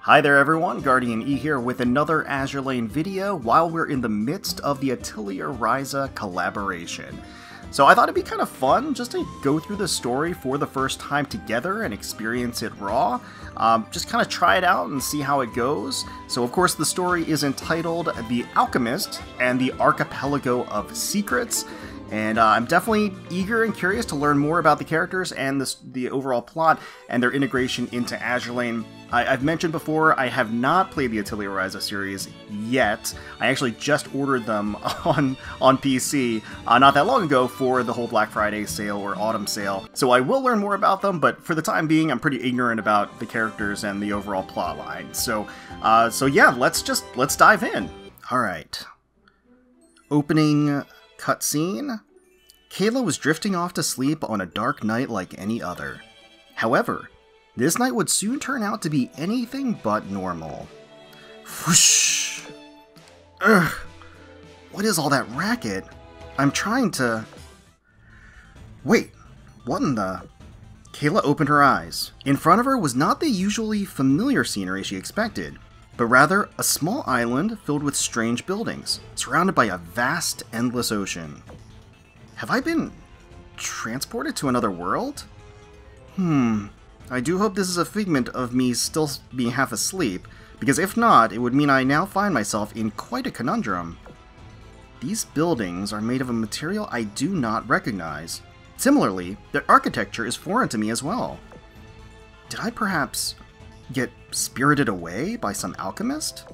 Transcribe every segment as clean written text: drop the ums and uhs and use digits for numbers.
Hi there everyone, GuardianE here with another Azur Lane video while we're in the midst of the ATELIER RYZA collaboration. So I thought it'd be kind of fun just to go through the story for the first time together and experience it raw. Just kind of try it out and see how it goes. So of course the story is entitled The Alchemist and the Archipelago of Secrets. And I'm definitely eager and curious to learn more about the characters and the overall plot and their integration into Azur Lane. I've mentioned before, I have not played the ATELIER RYZA series yet. I actually just ordered them on PC not that long ago for the whole Black Friday sale or Autumn sale. So I will learn more about them, but for the time being, I'm pretty ignorant about the characters and the overall plot line. So yeah, let's dive in. All right. Opening cutscene. Kayla was drifting off to sleep on a dark night like any other. However, this night would soon turn out to be anything but normal. Whoosh! Ugh! What is all that racket? I'm trying to... Wait, what in the... Kayla opened her eyes. In front of her was not the usually familiar scenery she expected, but rather a small island filled with strange buildings, surrounded by a vast, endless ocean. Have I been transported to another world? I do hope this is a figment of me still being half asleep, because if not, it would mean I now find myself in quite a conundrum. These buildings are made of a material I do not recognize. Similarly, their architecture is foreign to me as well. Did I perhaps get spirited away by some alchemist?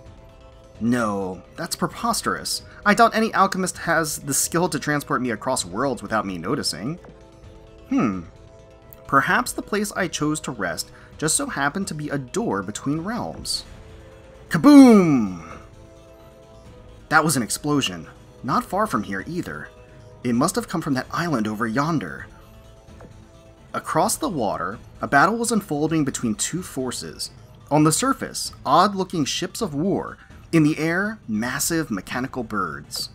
No, that's preposterous. I doubt any alchemist has the skill to transport me across worlds without me noticing. Perhaps the place I chose to rest just so happened to be a door between realms. Kaboom! That was an explosion. Not far from here either. It must have come from that island over yonder. Across the water, a battle was unfolding between two forces. On the surface, odd-looking ships of war. In the air, massive mechanical birds.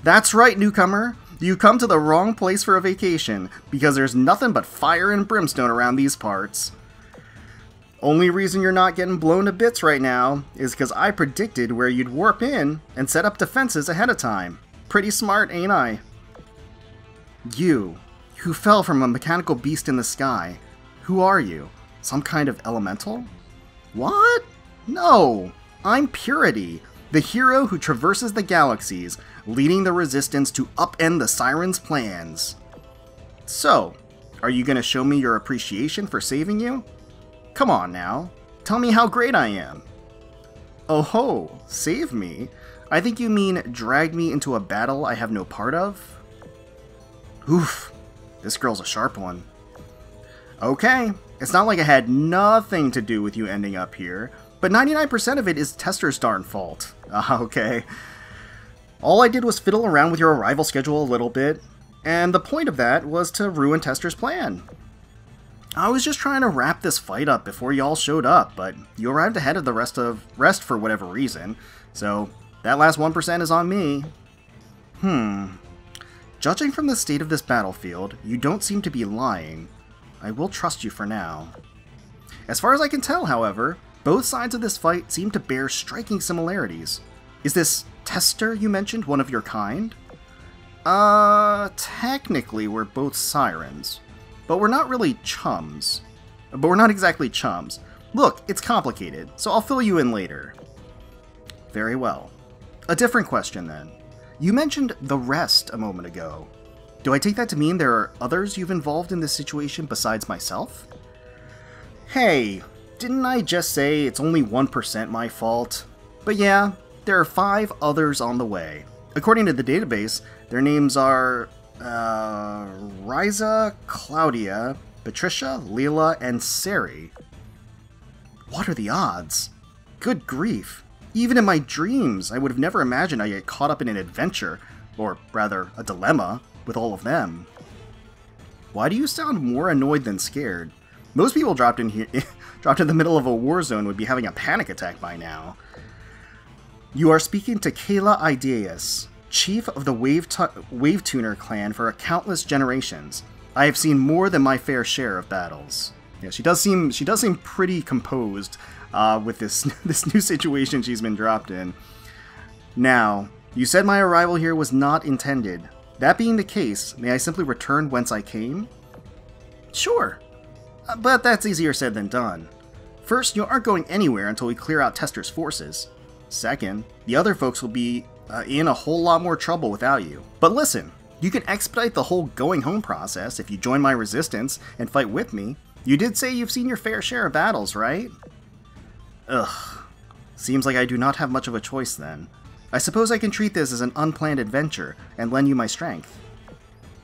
That's right, newcomer. You come to the wrong place for a vacation, because there's nothing but fire and brimstone around these parts. Only reason you're not getting blown to bits right now is because I predicted where you'd warp in and set up defenses ahead of time. Pretty smart, ain't I? You, who fell from a mechanical beast in the sky. Who are you? Some kind of elemental? What? No! I'm Purity, the hero who traverses the galaxies, leading the Resistance to upend the Siren's plans. So, are you gonna show me your appreciation for saving you? Come on now, tell me how great I am. Oh ho, save me? I think you mean drag me into a battle I have no part of? Oof, this girl's a sharp one. Okay, it's not like I had nothing to do with you ending up here, but 99% of it is Tester's darn fault. Okay. All I did was fiddle around with your arrival schedule a little bit, and the point of that was to ruin Tester's plan. I was just trying to wrap this fight up before y'all showed up, but you arrived ahead of the rest for whatever reason, so that last 1% is on me. Judging from the state of this battlefield, you don't seem to be lying. I will trust you for now. As far as I can tell, however, both sides of this fight seem to bear striking similarities. Is this Tester you mentioned one of your kind? Technically we're both sirens, but we're not really chums. But we're not exactly chums. Look, it's complicated, so I'll fill you in later. Very well. A different question then. You mentioned the rest a moment ago. Do I take that to mean there are others you've involved in this situation besides myself? Hey, didn't I just say it's only 1% my fault? But yeah, there are 5 others on the way. According to the database, their names are Ryza, Klaudia, Patricia, Lila, and Serri. What are the odds? Good grief. Even in my dreams, I would have never imagined I'd get caught up in an adventure, or rather, a dilemma, with all of them. Why do you sound more annoyed than scared? Most people dropped in the middle of a war zone would be having a panic attack by now. You are speaking to Kayla Ideas, chief of the Wave Tuner clan for countless generations. I have seen more than my fair share of battles. Yeah, she does seem pretty composed with this, this new situation she's been dropped in. Now, you said my arrival here was not intended. That being the case, may I simply return whence I came? Sure, but that's easier said than done. First, you aren't going anywhere until we clear out Tester's forces. Second, the other folks will be in a whole lot more trouble without you. But listen, you can expedite the whole going home process if you join my resistance and fight with me. You did say you've seen your fair share of battles, right? Ugh. Seems like I do not have much of a choice then. I suppose I can treat this as an unplanned adventure and lend you my strength.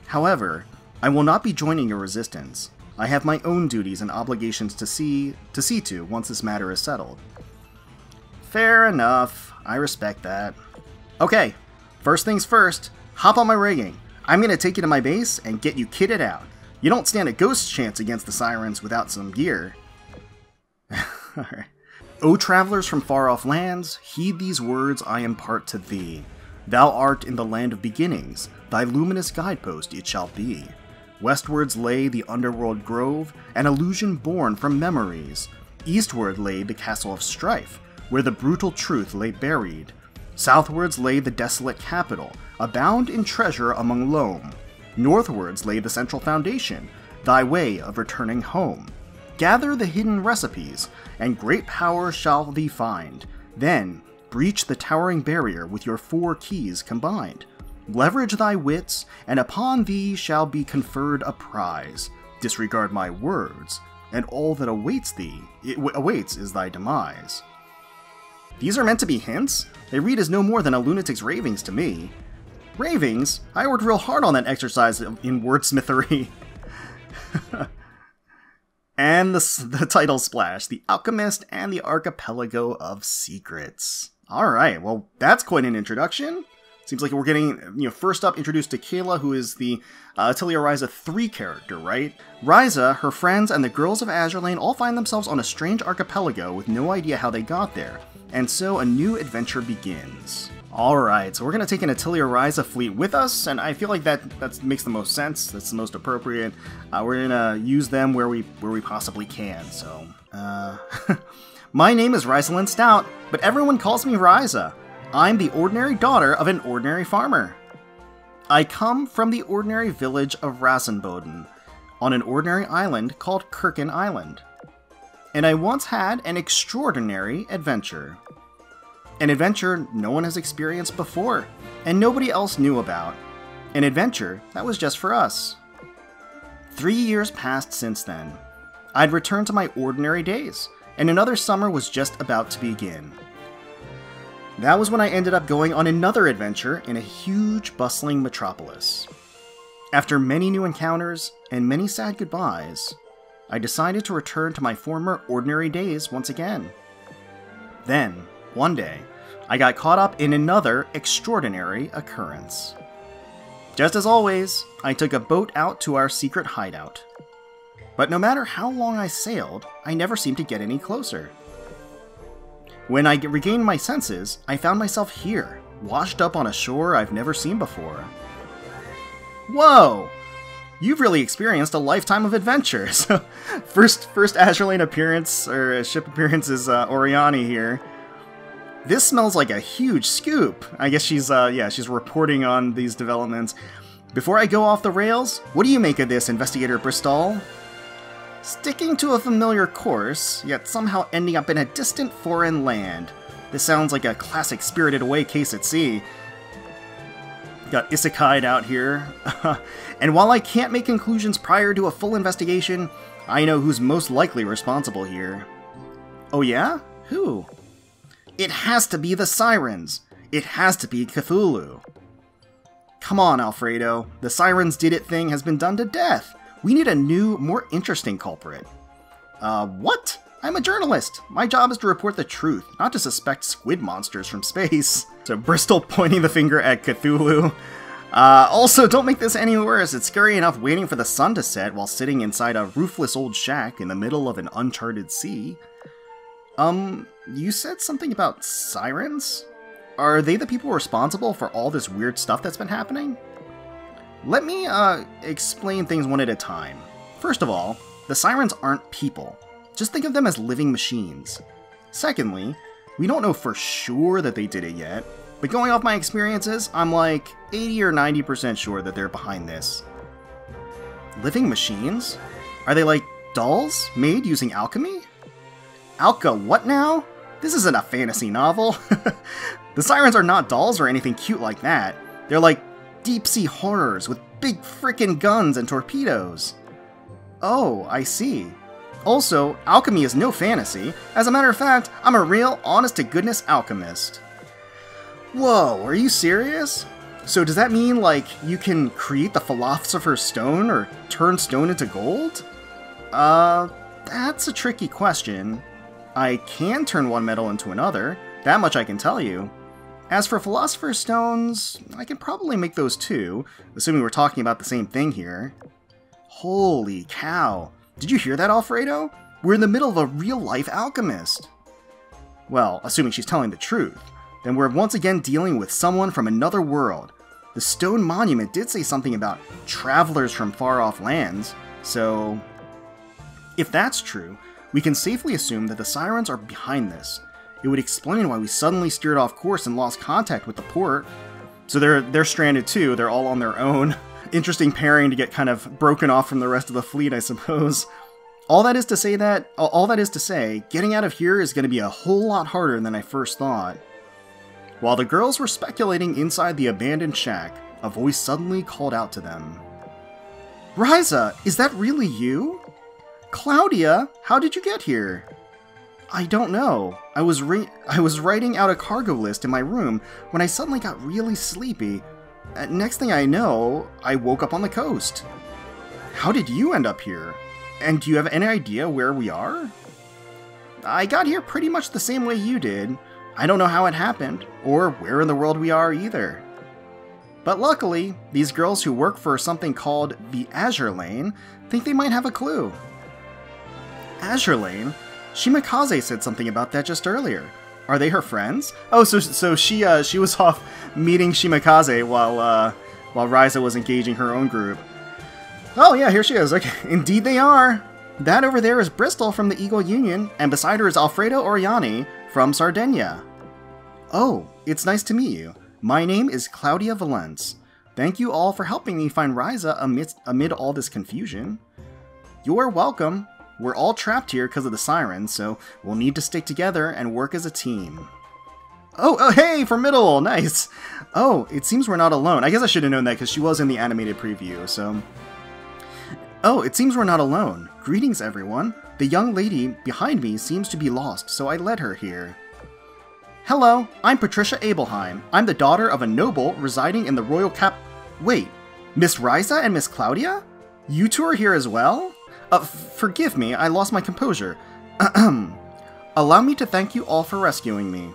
However, I will not be joining your resistance. I have my own duties and obligations to see to once this matter is settled. Fair enough. I respect that. Okay, first things first, hop on my rigging. I'm gonna take you to my base and get you kitted out. You don't stand a ghost chance against the sirens without some gear. Alright. O travelers from far-off lands, heed these words I impart to thee. Thou art in the land of beginnings, thy luminous guidepost it shall be. Westwards lay the underworld grove, an illusion born from memories. Eastward lay the castle of strife, where the brutal truth lay buried. Southwards lay the desolate capital, abound in treasure among loam. Northwards lay the central foundation, thy way of returning home. Gather the hidden recipes, and great power shall thee find. Then, breach the towering barrier with your 4 keys combined. Leverage thy wits, and upon thee shall be conferred a prize. Disregard my words, and all that awaits is thy demise. These are meant to be hints? They read as no more than a lunatic's ravings to me. Ravings? I worked real hard on that exercise in wordsmithery. And the title splash, The Alchemist and the Archipelago of Secrets. Alright, well, that's quite an introduction. Seems like we're getting, first up introduced to Kayla, who is the ATELIER RYZA 3 character, right? Ryza, her friends, and the girls of Azur Lane all find themselves on a strange archipelago with no idea how they got there. And so a new adventure begins. Alright, so we're going to take an ATELIER RYZA fleet with us, and I feel like that makes the most sense, that's the most appropriate. We're going to use them where we possibly can, so... My name is Reisalin Stout, but everyone calls me Ryza. I'm the ordinary daughter of an ordinary farmer. I come from the ordinary village of Rasenboden, on an ordinary island called Kirken Island. And I once had an extraordinary adventure. An adventure no one has experienced before, and nobody else knew about. An adventure that was just for us. 3 years passed since then. I'd returned to my ordinary days, and another summer was just about to begin. That was when I ended up going on another adventure in a huge, bustling metropolis. After many new encounters and many sad goodbyes, I decided to return to my former ordinary days once again. Then, one day, I got caught up in another extraordinary occurrence. Just as always, I took a boat out to our secret hideout. But no matter how long I sailed, I never seemed to get any closer. When I regained my senses, I found myself here, washed up on a shore I've never seen before. Whoa! You've really experienced a lifetime of adventures. first Azur Lane appearance, or ship appearance, is Oriani here. This smells like a huge scoop. I guess she's reporting on these developments. Before I go off the rails, what do you make of this, Investigator Bristol? Sticking to a familiar course, yet somehow ending up in a distant foreign land. This sounds like a classic Spirited Away case at sea. Got isekai'd out here. And while I can't make conclusions prior to a full investigation, I know who's most likely responsible here. Oh yeah? Who? It has to be the Sirens! It has to be Cthulhu! Come on, Alfredo. The Sirens did it thing has been done to death! We need a new, more interesting culprit. What? I'm a journalist. My job is to report the truth, not to suspect squid monsters from space. So Bristol pointing the finger at Cthulhu. Also, don't make this any worse. It's scary enough waiting for the sun to set while sitting inside a roofless old shack in the middle of an uncharted sea. You said something about sirens? Are they the people responsible for all this weird stuff that's been happening? Let me, explain things one at a time. First of all, the sirens aren't people. Just think of them as living machines. Secondly, we don't know for sure that they did it yet, but going off my experiences, I'm like 80 or 90% sure that they're behind this. Living machines? Are they like dolls made using alchemy? What now? This isn't a fantasy novel. The sirens are not dolls or anything cute like that. They're like deep-sea horrors with big frickin' guns and torpedoes. Oh, I see. Also, alchemy is no fantasy. As a matter of fact, I'm a real, honest-to-goodness alchemist. Whoa, are you serious? So does that mean, like, you can create the Philosopher's Stone or turn stone into gold? That's a tricky question. I can turn one metal into another, that much I can tell you. As for Philosopher's Stones, I can probably make those too, assuming we're talking about the same thing here. Holy cow. Did you hear that, Alfredo? We're in the middle of a real-life alchemist. Well, assuming she's telling the truth, then we're once again dealing with someone from another world. The stone monument did say something about travelers from far-off lands, so if that's true, we can safely assume that the sirens are behind this. It would explain why we suddenly steered off course and lost contact with the port. So they're stranded too, they're all on their own. Interesting pairing to get kind of broken off from the rest of the fleet, I suppose. All that is to say, getting out of here is going to be a whole lot harder than I first thought. While the girls were speculating inside the abandoned shack, a voice suddenly called out to them. Ryza, is that really you? Klaudia, how did you get here? I don't know. I was writing out a cargo list in my room when I suddenly got really sleepy. Next thing I know, I woke up on the coast. How did you end up here? And do you have any idea where we are? I got here pretty much the same way you did. I don't know how it happened, or where in the world we are either. But luckily, these girls who work for something called the Azur Lane think they might have a clue. Azur Lane? Shimakaze said something about that just earlier. Are they her friends? Oh, so she was off meeting Shimakaze while Ryza was engaging her own group. Oh yeah, here she is. Okay, indeed they are. That over there is Bristol from the Eagle Union, and beside her is Alfredo Oriani from Sardinia. Oh, it's nice to meet you. My name is Klaudia Valentz. Thank you all for helping me find Ryza amid all this confusion. You're welcome. We're all trapped here because of the sirens, so we'll need to stick together and work as a team. Oh, hey, Formidable! Nice! Oh, it seems we're not alone. I guess I should have known that because she was in the animated preview, so... Oh, it seems we're not alone. Greetings, everyone. The young lady behind me seems to be lost, so I led her here. Hello, I'm Patricia Abelheim. I'm the daughter of a noble residing in the royal Wait, Miss Ryza and Miss Klaudia? You two are here as well? Forgive me, I lost my composure. Allow me to thank you all for rescuing me.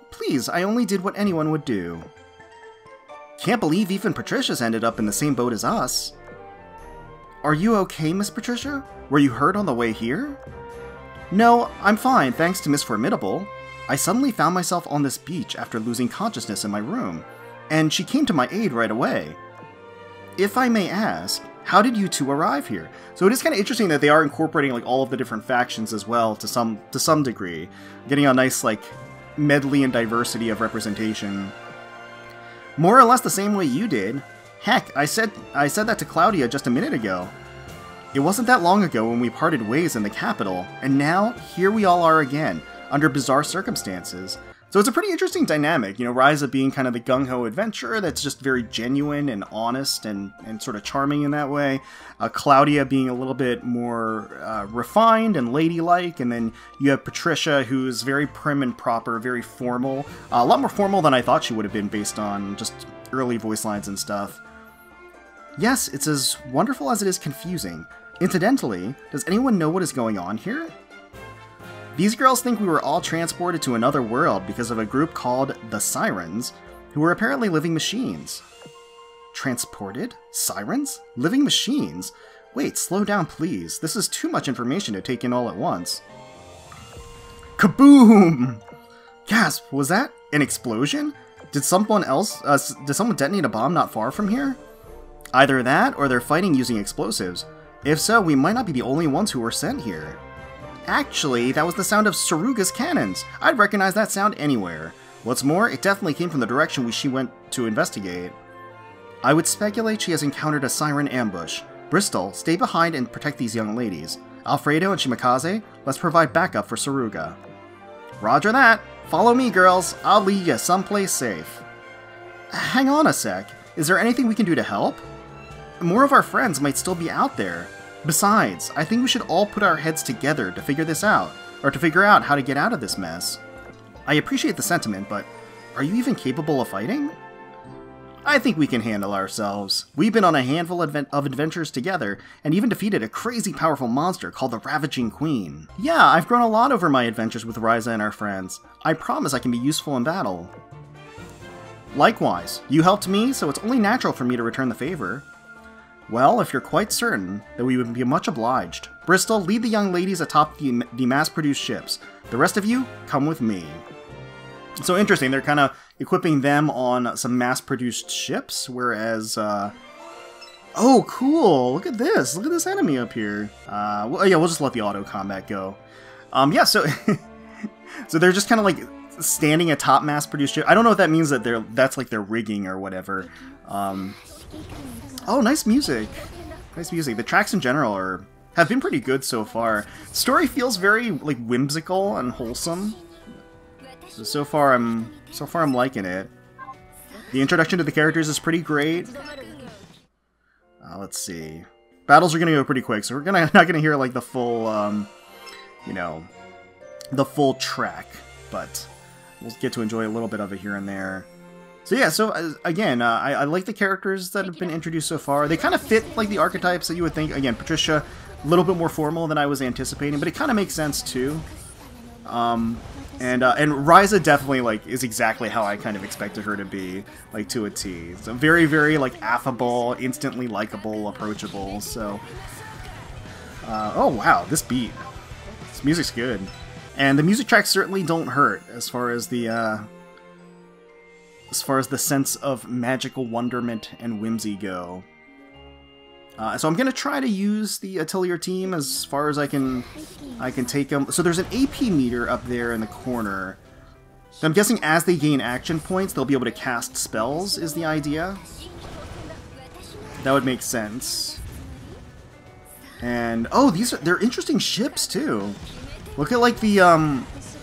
Please, I only did what anyone would do. Can't believe even Patricia's ended up in the same boat as us. Are you okay, Miss Patricia? Were you hurt on the way here? No, I'm fine, thanks to Miss Formidable. I suddenly found myself on this beach after losing consciousness in my room, and she came to my aid right away. If I may ask, how did you two arrive here? So it is kind of interesting that they are incorporating like all of the different factions as well to some degree, getting a nice like medley and diversity of representation. More or less the same way you did. Heck, I said that to Klaudia just a minute ago. It wasn't that long ago when we parted ways in the capital, and now here we all are again, under bizarre circumstances. So it's a pretty interesting dynamic, you know, Ryza being kind of the gung-ho adventurer that's just very genuine and honest and sort of charming in that way. Klaudia being a little bit more refined and ladylike, and then you have Patricia, who's very prim and proper, very formal. A lot more formal than I thought she would have been based on just early voice lines and stuff. Yes, it's as wonderful as it is confusing. Incidentally, does anyone know what is going on here? These girls think we were all transported to another world because of a group called the Sirens, who were apparently living machines. Transported? Sirens? Living machines? Wait, slow down please. This is too much information to take in all at once. Kaboom! Gasp, was that an explosion? Did someone detonate a bomb not far from here? Either that, or they're fighting using explosives. If so, we might not be the only ones who were sent here. Actually, that was the sound of Saruga's cannons. I'd recognize that sound anywhere. What's more, it definitely came from the direction she went to investigate. I would speculate she has encountered a siren ambush. Bristol, stay behind and protect these young ladies. Alfredo and Shimakaze, let's provide backup for Saruga. Roger that. Follow me, girls. I'll lead you someplace safe. Hang on a sec. Is there anything we can do to help? More of our friends might still be out there. Besides, I think we should all put our heads together to figure this out, or to figure out how to get out of this mess. I appreciate the sentiment, but are you even capable of fighting? I think we can handle ourselves. We've been on a handful of adventures together, and even defeated a crazy powerful monster called the Ravaging Queen. Yeah, I've grown a lot over my adventures with Ryza and our friends. I promise I can be useful in battle. Likewise, you helped me, so it's only natural for me to return the favor. Well, if you're quite certain, then we would be much obliged. Bristol, lead the young ladies atop the mass-produced ships. The rest of you, come with me. So interesting, they're kind of equipping them on some mass-produced ships, whereas, oh, cool! Look at this! Look at this enemy up here. Well, yeah, we'll just let the auto-combat go. Yeah, so... so they're just kind of, like, standing atop mass-produced ships. I don't know if that means that that's, like, their rigging or whatever. Oh, nice music. Nice music. The tracks in general have been pretty good so far. Story feels very, like, whimsical and wholesome. So far I'm liking it. The introduction to the characters is pretty great. Let's see. Battles are gonna go pretty quick, so we're not gonna hear like the full, you know, the full track, but we'll get to enjoy a little bit of it here and there. So yeah, so again, I like the characters that have been introduced so far. They kind of fit like the archetypes that you would think. Again, Patricia, a little bit more formal than I was anticipating, but it kind of makes sense too. And Ryza definitely, like, is exactly how I kind of expected her to be, like, to a T. So very, very, like, affable, instantly likable, approachable, so... oh, wow, this beat. This music's good. And the music tracks certainly don't hurt, as far as the sense of magical wonderment and whimsy go. So I'm gonna try to use the Atelier team as far as I can take them. So there's an AP meter up there in the corner. So I'm guessing as they gain action points, they'll be able to cast spells, is the idea. That would make sense. And oh, they're interesting ships too. Look at like the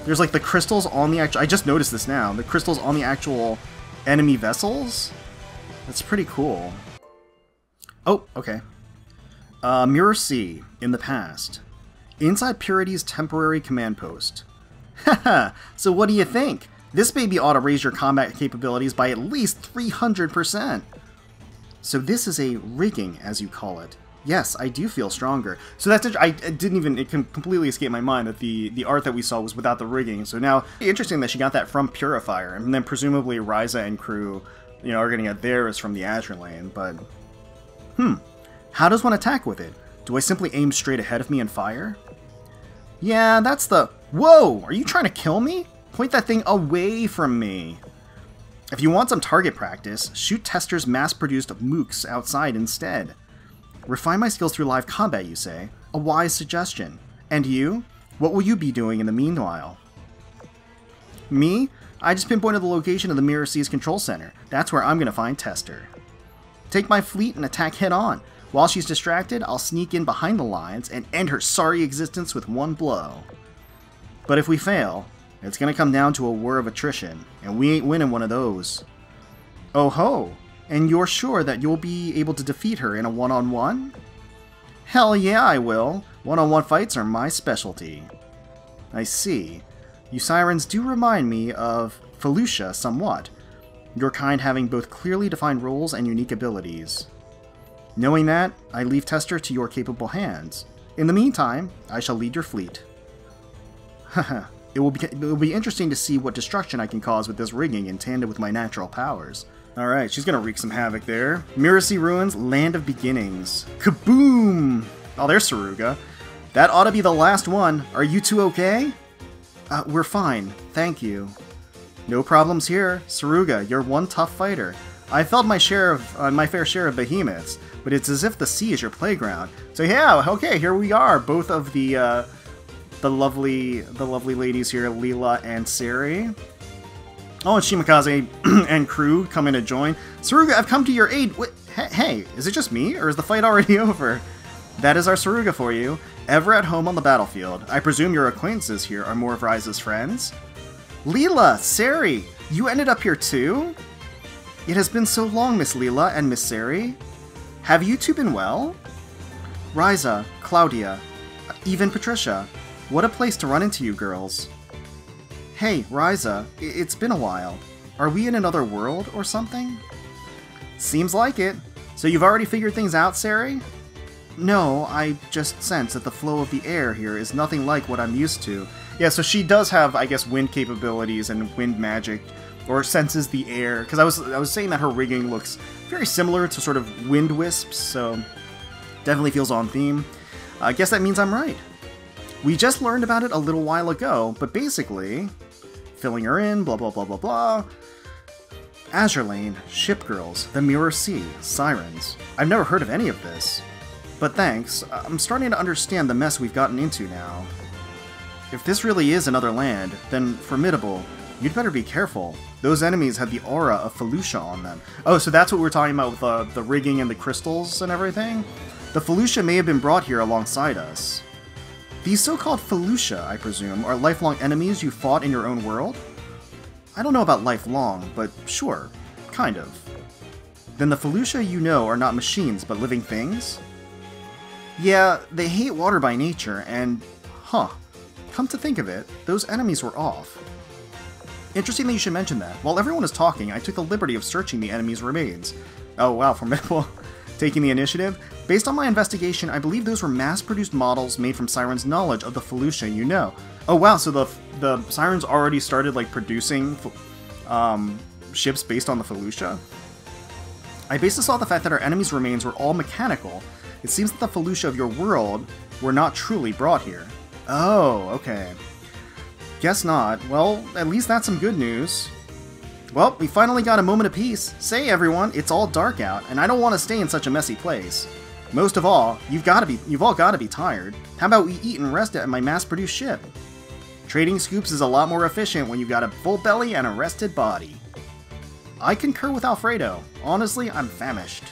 there's like the crystals on the actual. I just noticed this now. The crystals on the actual enemy vessels. That's pretty cool. Oh, okay. Mirror C, in the past. Inside Purity's temporary command post. Haha, so what do you think? This baby ought to raise your combat capabilities by at least 300%. So this is a rigging, as you call it. Yes, I do feel stronger. So that's it completely escape my mind that the art that we saw was without the rigging. So now, interesting that she got that from Purifier, and then presumably Ryza and crew, you know, are going to get theirs from the Azur Lane, but... How does one attack with it? Do I simply aim straight ahead of me and fire? Yeah, that's the... Whoa! Are you trying to kill me? Point that thing away from me. If you want some target practice, shoot Tester's mass-produced mooks outside instead. Refine my skills through live combat, you say? A wise suggestion. And you? What will you be doing in the meanwhile? Me? I just pinpointed the location of the Mirror C's control center. That's where I'm going to find Tester. Take my fleet and attack head-on. While she's distracted, I'll sneak in behind the lines and end her sorry existence with one blow. But if we fail, it's gonna come down to a war of attrition, and we ain't winning one of those. Oh ho! And you're sure that you'll be able to defeat her in a one-on-one? Hell yeah, I will! One-on-one fights are my specialty. I see. You sirens do remind me of Felucia somewhat. Your kind having both clearly defined roles and unique abilities. Knowing that, I leave Tester to your capable hands. In the meantime, I shall lead your fleet. Haha, it will be interesting to see what destruction I can cause with this rigging in tandem with my natural powers. Alright, she's gonna wreak some havoc there. Mirror Sea Ruins, Land of Beginnings. Kaboom! Oh, there's Saruga. That ought to be the last one. Are you two okay? We're fine, thank you. No problems here. Saruga, you're one tough fighter. I felt my fair share of behemoths, but it's as if the sea is your playground. So yeah, okay, here we are. Both of the the lovely ladies here, Lila and Serri. Oh, and Shimakaze and crew come in to join. Saruga, I've come to your aid. Wait, hey, is it just me, or is the fight already over? That is our Saruga for you, ever at home on the battlefield. I presume your acquaintances here are more of Ryza's friends? Lila, Serri, you ended up here too? It has been so long, Miss Lila and Miss Serri. Have you two been well? Ryza, Klaudia, even Patricia. What a place to run into you girls. Hey, Ryza, it's been a while. Are we in another world or something? Seems like it. So you've already figured things out, Serri? No, I just sense that the flow of the air here is nothing like what I'm used to. Yeah, so she does have, I guess, wind capabilities and wind magic, or senses the air. Because I was saying that her rigging looks very similar to sort of wind wisps, so definitely feels on theme. I guess that means I'm right. We just learned about it a little while ago, but basically, filling her in, blah blah blah blah blah. Azur Lane, ship girls, the Mirror Sea, sirens. I've never heard of any of this. But thanks, I'm starting to understand the mess we've gotten into now. If this really is another land, then formidable, you'd better be careful. Those enemies have the aura of Felucia on them. Oh, so that's what we're talking about with the rigging and the crystals and everything? The Felucia may have been brought here alongside us. These so-called Felucia, I presume, are lifelong enemies you fought in your own world? I don't know about lifelong, but sure, kind of. Then the Felucia you know are not machines, but living things? Yeah, they hate water by nature, and... huh. Come to think of it, those enemies were off. Interesting that you should mention that. While everyone is talking, I took the liberty of searching the enemy's remains. Oh wow, formidable. Taking the initiative? Based on my investigation, I believe those were mass-produced models made from Siren's knowledge of the Felucia you know. Oh wow, so the Sirens already started like producing ships based on the Felucia? I based this off the fact that our enemy's remains were all mechanical. It seems that the Felucia of your world were not truly brought here. Oh, okay. Guess not. Well, at least that's some good news. Well, we finally got a moment of peace. Say, everyone, it's all dark out, and I don't want to stay in such a messy place. Most of all, you've all got to be tired. How about we eat and rest at my mass-produced ship? Trading scoops is a lot more efficient when you've got a full belly and a rested body. I concur with Alfredo. Honestly, I'm famished.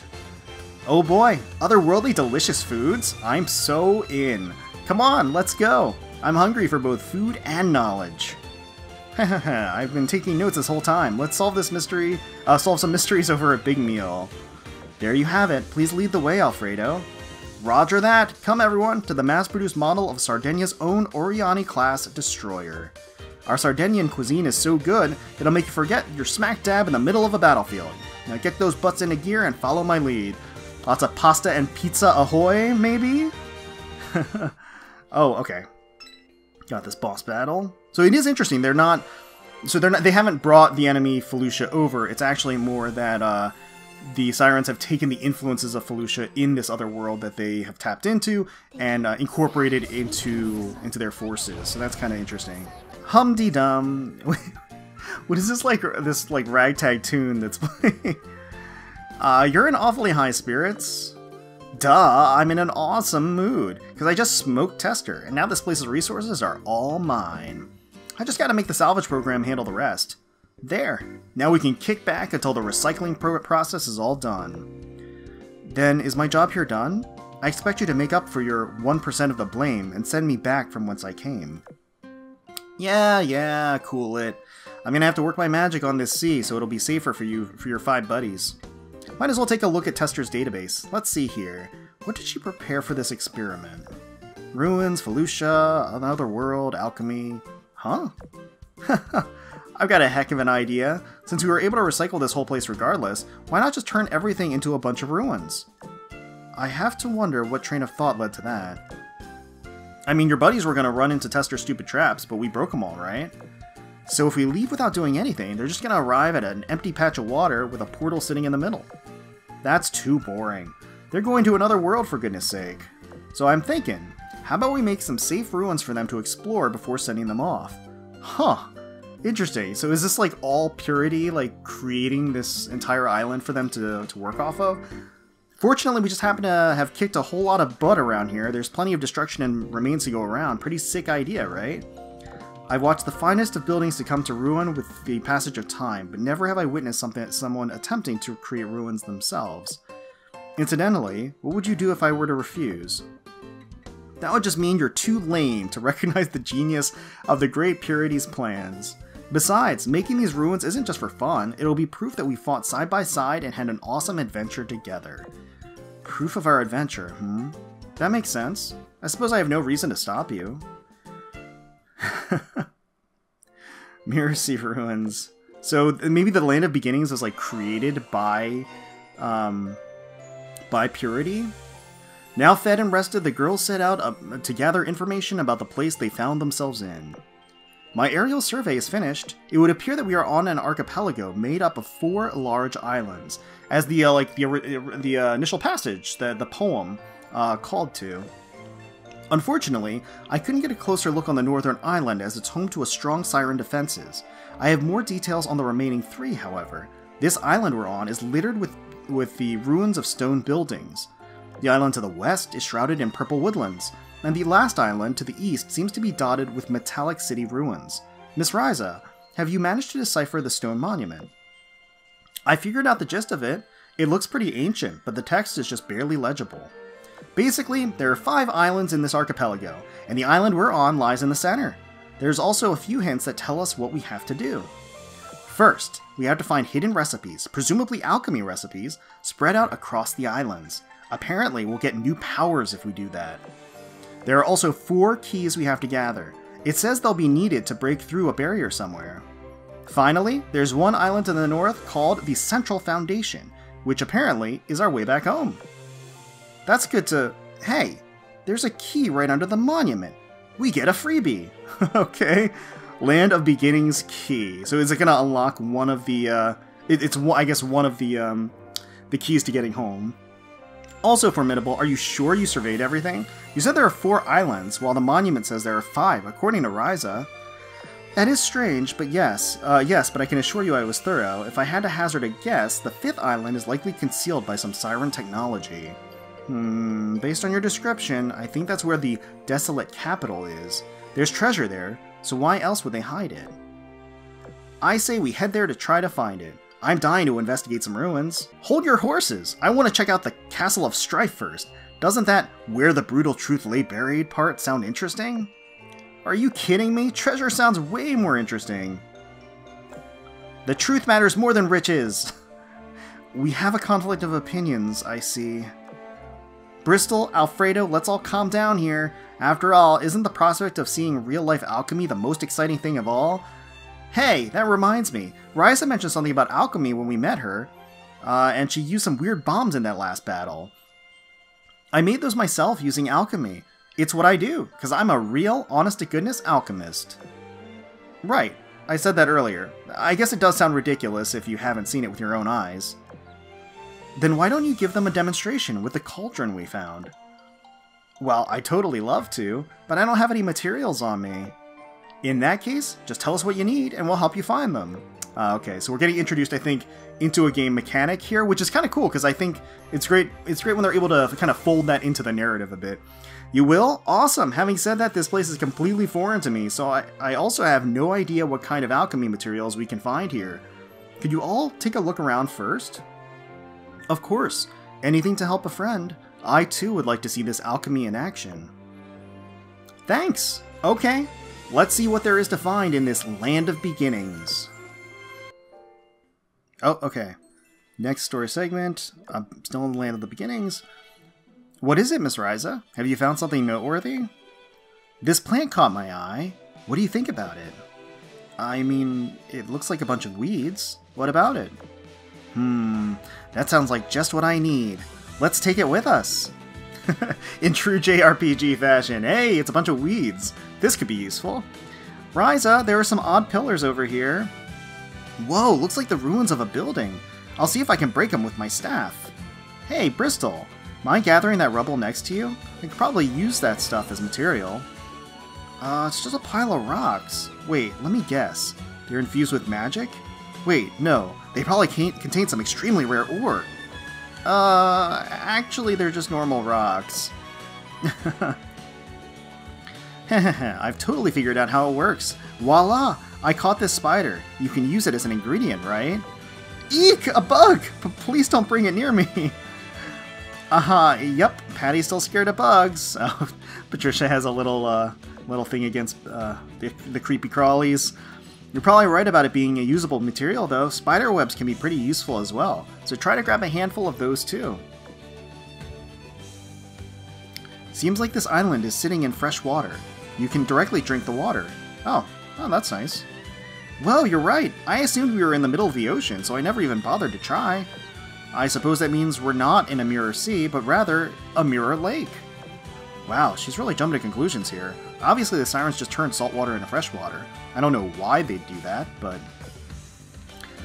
Oh boy, otherworldly delicious foods? I'm so in. Come on, let's go. I'm hungry for both food and knowledge. I've been taking notes this whole time. Let's solve this mystery, solve some mysteries over a big meal. There you have it. Please lead the way, Alfredo. Roger that. Come everyone to the mass-produced model of Sardinia's own Oriani-class destroyer. Our Sardinian cuisine is so good, it'll make you forget you're smack dab in the middle of a battlefield. Now get those butts into gear and follow my lead. Lots of pasta and pizza ahoy, maybe? Oh, okay. Got this boss battle. So it is interesting. They haven't brought the enemy Felucia over. It's actually more that the Sirens have taken the influences of Felucia in this other world that they have tapped into and incorporated into their forces. So that's kind of interesting. Hum-de-dum. What is this like ragtag tune that's playing? You're in awfully high spirits. Duh, I'm in an awesome mood, because I just smoked Tester, and now this place's resources are all mine. I just gotta make the salvage program handle the rest. There, now we can kick back until the recycling process is all done. Then, is my job here done? I expect you to make up for your 1% of the blame and send me back from whence I came. Yeah, cool it. I'm gonna have to work my magic on this sea, so it'll be safer for your 5 buddies. Might as well take a look at Tester's database. Let's see here. What did she prepare for this experiment? Ruins, Felucia, another world, alchemy... Huh? I've got a heck of an idea. Since we were able to recycle this whole place regardless, why not just turn everything into a bunch of ruins? I have to wonder what train of thought led to that. I mean, your buddies were going to run into Tester's stupid traps, but we broke them all, right? So if we leave without doing anything, they're just going to arrive at an empty patch of water with a portal sitting in the middle. That's too boring. They're going to another world, for goodness sake. So I'm thinking, how about we make some safe ruins for them to explore before sending them off? Huh. Interesting. So is this like all Purity, like creating this entire island for them to work off of? Fortunately, we just happen to have kicked a whole lot of butt around here. There's plenty of destruction and remains to go around. Pretty sick idea, right? I've watched the finest of buildings to come to ruin with the passage of time, but never have I witnessed someone attempting to create ruins themselves. Incidentally, what would you do if I were to refuse? That would just mean you're too lame to recognize the genius of the Great Purity's plans. Besides, making these ruins isn't just for fun, it'll be proof that we fought side by side and had an awesome adventure together. Proof of our adventure, That makes sense. I suppose I have no reason to stop you. Mirror Sea Ruins. So maybe the Land of Beginnings was like created by Purity? Now fed and rested, the girls set out to gather information about the place they found themselves in. My aerial survey is finished. It would appear that we are on an archipelago made up of 4 large islands, as the initial passage, the poem, called to. Unfortunately, I couldn't get a closer look on the northern island as it's home to a strong siren defenses. I have more details on the remaining 3, however. This island we're on is littered with the ruins of stone buildings. The island to the west is shrouded in purple woodlands, and the last island to the east seems to be dotted with metallic city ruins. Miss Ryza, have you managed to decipher the stone monument? I figured out the gist of it. It looks pretty ancient, but the text is just barely legible. Basically, there are 5 islands in this archipelago, and the island we're on lies in the center. There's also a few hints that tell us what we have to do. First, we have to find hidden recipes, presumably alchemy recipes, spread out across the islands. Apparently, we'll get new powers if we do that. There are also 4 keys we have to gather. It says they'll be needed to break through a barrier somewhere. Finally, there's one island to the north called the Central Foundation, which apparently is our way back home. That's good to... Hey, there's a key right under the monument. We get a freebie. Okay. Land of Beginnings key. So is it going to unlock one of the... I guess one of the keys to getting home. Also formidable, are you sure you surveyed everything? You said there are 4 islands, while the monument says there are 5, according to Ryza. That is strange, but yes, but I can assure you I was thorough. If I had to hazard a guess, the 5th island is likely concealed by some siren technology. Based on your description, I think that's where the desolate capital is. There's treasure there, so why else would they hide it? I say we head there to try to find it. I'm dying to investigate some ruins. Hold your horses! I want to check out the Castle of Strife first. Doesn't that "where the brutal truth lay buried" part sound interesting? Are you kidding me? Treasure sounds way more interesting. The truth matters more than riches! We have a conflict of opinions, I see. Bristol, Alfredo, let's all calm down here. After all, isn't the prospect of seeing real-life alchemy the most exciting thing of all? Hey, that reminds me. Ryza mentioned something about alchemy when we met her, and she used some weird bombs in that last battle. I made those myself using alchemy. It's what I do, because I'm a real, honest-to-goodness alchemist. Right, I said that earlier. I guess it does sound ridiculous if you haven't seen it with your own eyes. Then why don't you give them a demonstration with the cauldron we found? Well, I'd totally love to, but I don't have any materials on me. In that case, just tell us what you need and we'll help you find them. Okay, so we're getting introduced, I think, into a game mechanic here, which is kind of cool because I think it's great when they're able to kind of fold that into the narrative a bit. You will? Awesome! Having said that, this place is completely foreign to me, so I also have no idea what kind of alchemy materials we can find here. Could you all take a look around first? Of course. Anything to help a friend. I too would like to see this alchemy in action. Thanks! Okay, let's see what there is to find in this Land of Beginnings. Oh, okay. Next story segment. I'm still in the Land of the Beginnings. What is it, Miss Ryza? Have you found something noteworthy? This plant caught my eye. What do you think about it? I mean, it looks like a bunch of weeds. What about it? That sounds like just what I need. Let's take it with us. In true JRPG fashion. Hey, it's a bunch of weeds. This could be useful. Ryza, there are some odd pillars over here. Whoa, looks like the ruins of a building. I'll see if I can break them with my staff. Hey, Bristol, mind gathering that rubble next to you? I could probably use that stuff as material. It's just a pile of rocks. Wait, let me guess. They're infused with magic? Wait, no. They probably contain some extremely rare ore. Actually, they're just normal rocks. I've totally figured out how it works. Voila! I caught this spider. You can use it as an ingredient, right? Eek! A bug! Please don't bring it near me! Yep, Patty's still scared of bugs. Oh, Patricia has a little thing against the creepy crawlies. You're probably right about it being a usable material, though. Spider webs can be pretty useful as well, so try to grab a handful of those too. Seems like this island is sitting in fresh water. You can directly drink the water. Oh, that's nice. Well, you're right. I assumed we were in the middle of the ocean, so I never even bothered to try. I suppose that means we're not in a mirror sea, but rather a mirror lake. Wow, she's really jumping to conclusions here. Obviously, the sirens just turned salt water into fresh water. I don't know why they'd do that, but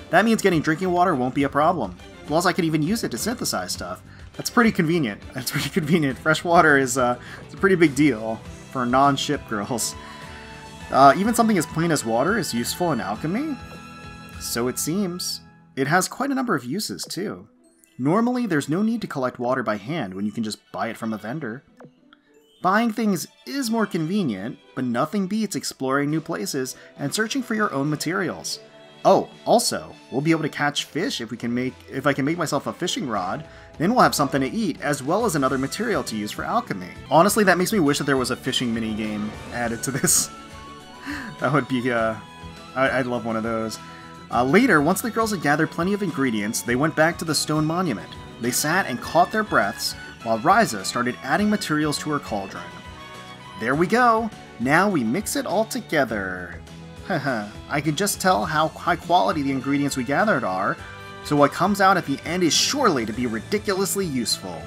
that means getting drinking water won't be a problem. Plus, I could even use it to synthesize stuff. That's pretty convenient. That's pretty convenient. Fresh water is it's a pretty big deal for non-ship girls. Even something as plain as water is useful in alchemy? So it seems. It has quite a number of uses, too. Normally, there's no need to collect water by hand when you can just buy it from a vendor. Buying things is more convenient, but nothing beats exploring new places and searching for your own materials. Oh, also, we'll be able to catch fish if I can make myself a fishing rod. Then we'll have something to eat, as well as another material to use for alchemy. Honestly, that makes me wish that there was a fishing minigame added to this. That would be, I'd love one of those. Later, once the girls had gathered plenty of ingredients, they went back to the stone monument. They sat and caught their breaths, while Ryza started adding materials to her cauldron. There we go! Now we mix it all together. Haha, I can just tell how high quality the ingredients we gathered are, so what comes out at the end is surely to be ridiculously useful.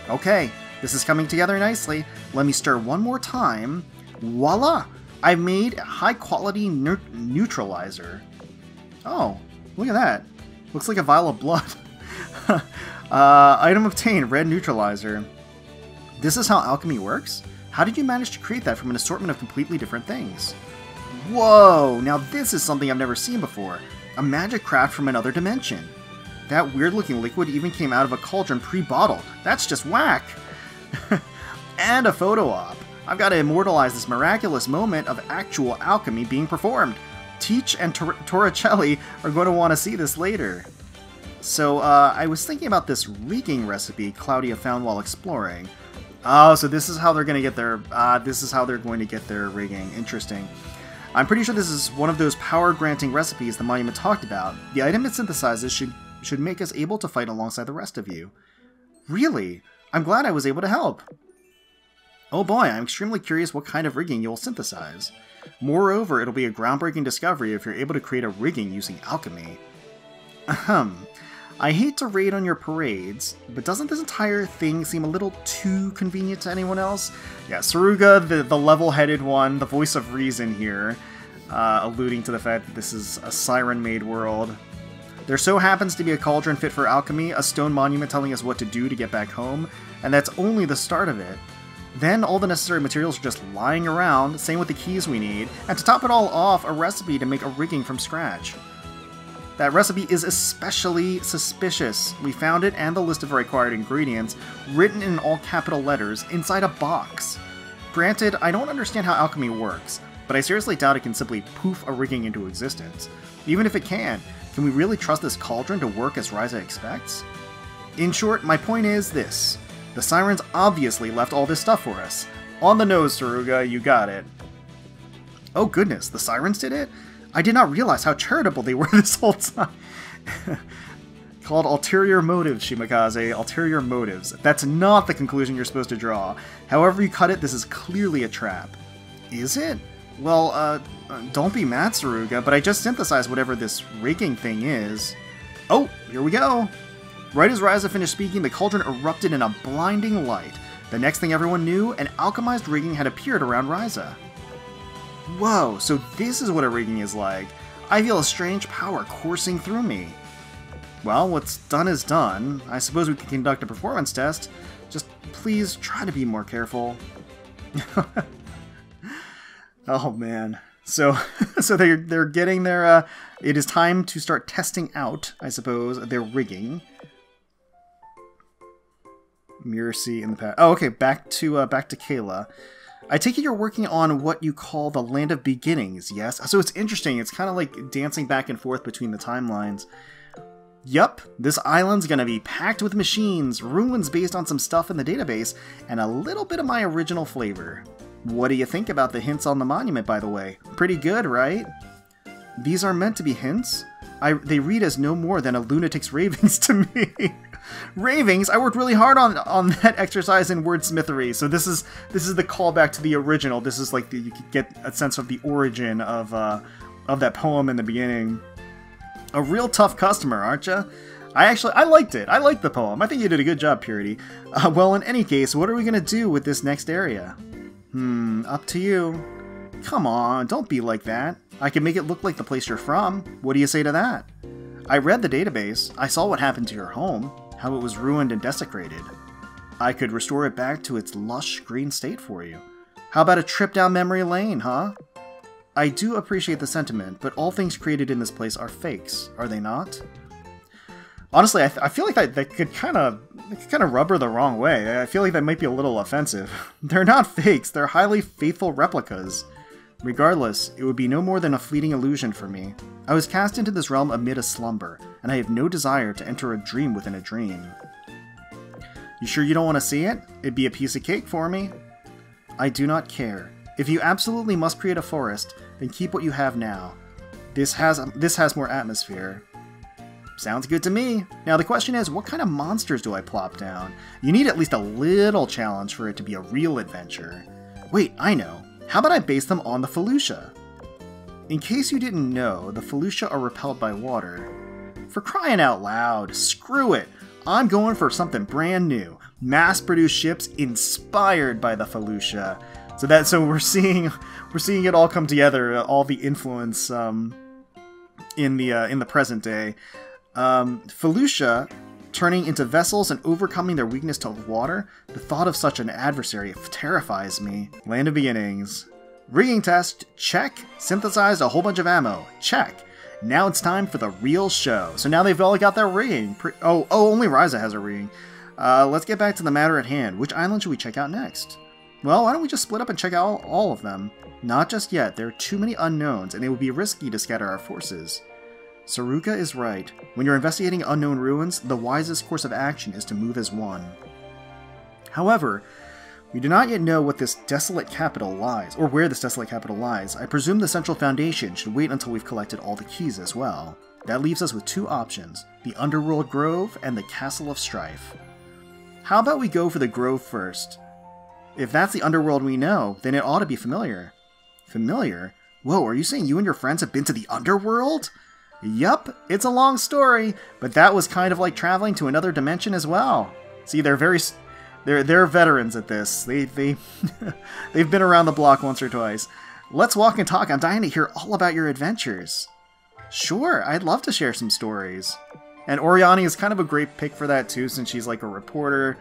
Okay, this is coming together nicely. Let me stir one more time. Voila! I've made a high-quality neutralizer. Oh, look at that. Looks like a vial of blood. Item obtained, red neutralizer. This is how alchemy works? How did you manage to create that from an assortment of completely different things? Whoa, now this is something I've never seen before. A magic craft from another dimension. That weird-looking liquid even came out of a cauldron pre-bottled. That's just whack! And a photo op. I've got to immortalize this miraculous moment of actual alchemy being performed. Teach and Torricelli are going to want to see this later. So, I was thinking about this rigging recipe Klaudia found while exploring. Oh, so this is how they're going to get their rigging. Interesting. I'm pretty sure this is one of those power-granting recipes the monument talked about. The item it synthesizes should make us able to fight alongside the rest of you. Really? I'm glad I was able to help. Oh boy, I'm extremely curious what kind of rigging you'll synthesize. Moreover, it'll be a groundbreaking discovery if you're able to create a rigging using alchemy. Ahem. I hate to raid on your parades, but doesn't this entire thing seem a little too convenient to anyone else? Yeah, Saruga, the level-headed one, the voice of reason here, alluding to the fact that this is a siren-made world. There so happens to be a cauldron fit for alchemy, a stone monument telling us what to do to get back home, and that's only the start of it. Then all the necessary materials are just lying around, same with the keys we need, and to top it all off, a recipe to make a rigging from scratch. That recipe is especially suspicious. We found it and the list of required ingredients, written in all capital letters, inside a box. Granted, I don't understand how alchemy works, but I seriously doubt it can simply poof a rigging into existence. Even if it can we really trust this cauldron to work as Ryza expects? In short, my point is this. The sirens obviously left all this stuff for us. On the nose, Saruga, you got it. Oh goodness, the sirens did it? I did not realize how charitable they were this whole time. Called ulterior motives, Shimakaze. Ulterior motives. That's not the conclusion you're supposed to draw. However you cut it, this is clearly a trap. Is it? Well, don't be mad, Saruga, but I just synthesized whatever this rigging thing is. Oh, here we go! Right as Ryza finished speaking, the cauldron erupted in a blinding light. The next thing everyone knew, an alchemized rigging had appeared around Ryza. Whoa, so this is what a rigging is like. I feel a strange power coursing through me. Well, what's done is done. I suppose we can conduct a performance test. Just please try to be more careful. Oh man. So they're getting their it is time to start testing out, I suppose, their rigging. Mercy in the past. Oh, okay, back to Kayla. I take it you're working on what you call the Land of Beginnings, yes? So it's interesting. It's kind of like dancing back and forth between the timelines. Yup, this island's gonna be packed with machines, ruins based on some stuff in the database, and a little bit of my original flavor. What do you think about the hints on the monument, by the way? Pretty good, right? These are meant to be hints? They read as no more than a lunatic's ravings to me. Ravings? I worked really hard on that exercise in wordsmithery, so this is the callback to the original. This is like you could get a sense of the origin of that poem in the beginning. A real tough customer, aren't you? I liked it. I liked the poem. I think you did a good job, Purity. Well, in any case, what are we gonna do with this next area? Up to you. Come on, don't be like that. I can make it look like the place you're from. What do you say to that? I read the database. I saw what happened to your home, how it was ruined and desecrated. I could restore it back to its lush green state for you. How about a trip down memory lane, huh? I do appreciate the sentiment, but all things created in this place are fakes, are they not? Honestly, I feel like that could kind of rub her the wrong way. I feel like that might be a little offensive. They're not fakes, they're highly faithful replicas. Regardless, it would be no more than a fleeting illusion for me. I was cast into this realm amid a slumber, and I have no desire to enter a dream within a dream. You sure you don't want to see it? It'd be a piece of cake for me. I do not care. If you absolutely must create a forest, then keep what you have now. This has more atmosphere. Sounds good to me. Now the question is, what kind of monsters do I plop down? You need at least a little challenge for it to be a real adventure. Wait, I know. How about I base them on the Felucia? In case you didn't know, the Felucia are repelled by water. For crying out loud, screw it! I'm going for something brand new. Mass-produced ships inspired by the Felucia. So we're seeing it all come together, all the influence in the present day. Felucia turning into vessels and overcoming their weakness to water. The thought of such an adversary terrifies me. Land of Beginnings. Rigging test, check. Synthesized a whole bunch of ammo, check. Now it's time for the real show. So now they've all got their rigging. Only Ryza has a rigging. Let's get back to the matter at hand. Which island should we check out next? Well, why don't we just split up and check out all of them? Not just yet. There are too many unknowns, and it would be risky to scatter our forces. Saruka is right. When you're investigating unknown ruins, the wisest course of action is to move as one. However, we do not yet know what this desolate capital lies, or where this desolate capital lies. I presume the Central Foundation should wait until we've collected all the keys as well. That leaves us with two options, the Underworld Grove and the Castle of Strife. How about we go for the Grove first? If that's the Underworld we know, then it ought to be familiar. Familiar? Whoa, are you saying you and your friends have been to the Underworld? Yup, it's a long story, but that was kind of like traveling to another dimension as well. See, they're veterans at this. They've been around the block once or twice. Let's walk and talk. I'm dying to hear all about your adventures. Sure, I'd love to share some stories. And Oriani is kind of a great pick for that too, since she's like a reporter.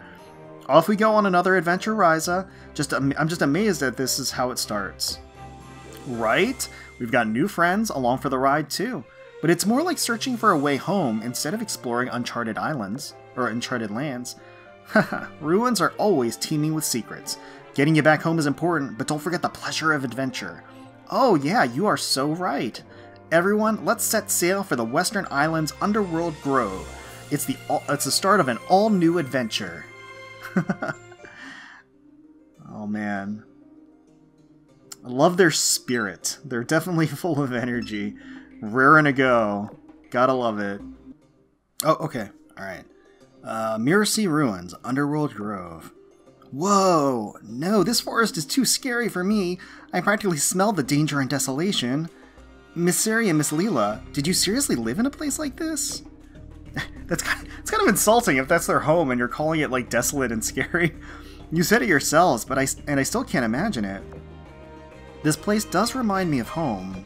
Off we go on another adventure, Ryza. I'm just amazed that this is how it starts. Right? We've got new friends along for the ride too. But it's more like searching for a way home instead of exploring uncharted islands, or uncharted lands. Haha, ruins are always teeming with secrets. Getting you back home is important, but don't forget the pleasure of adventure. Oh yeah, you are so right. Everyone, let's set sail for the Western Islands Underworld Grove. It's the start of an all-new adventure. Oh man. I love their spirit. They're definitely full of energy. Raring to go. Gotta love it. Oh, okay. Alright. Mercy Ruins, Underworld Grove. Whoa! No, this forest is too scary for me. I practically smell the danger and desolation. Miss Serri and Miss Lila, did you seriously live in a place like this? It's kind of insulting if that's their home and you're calling it like desolate and scary. You said it yourselves, but I still can't imagine it. This place does remind me of home.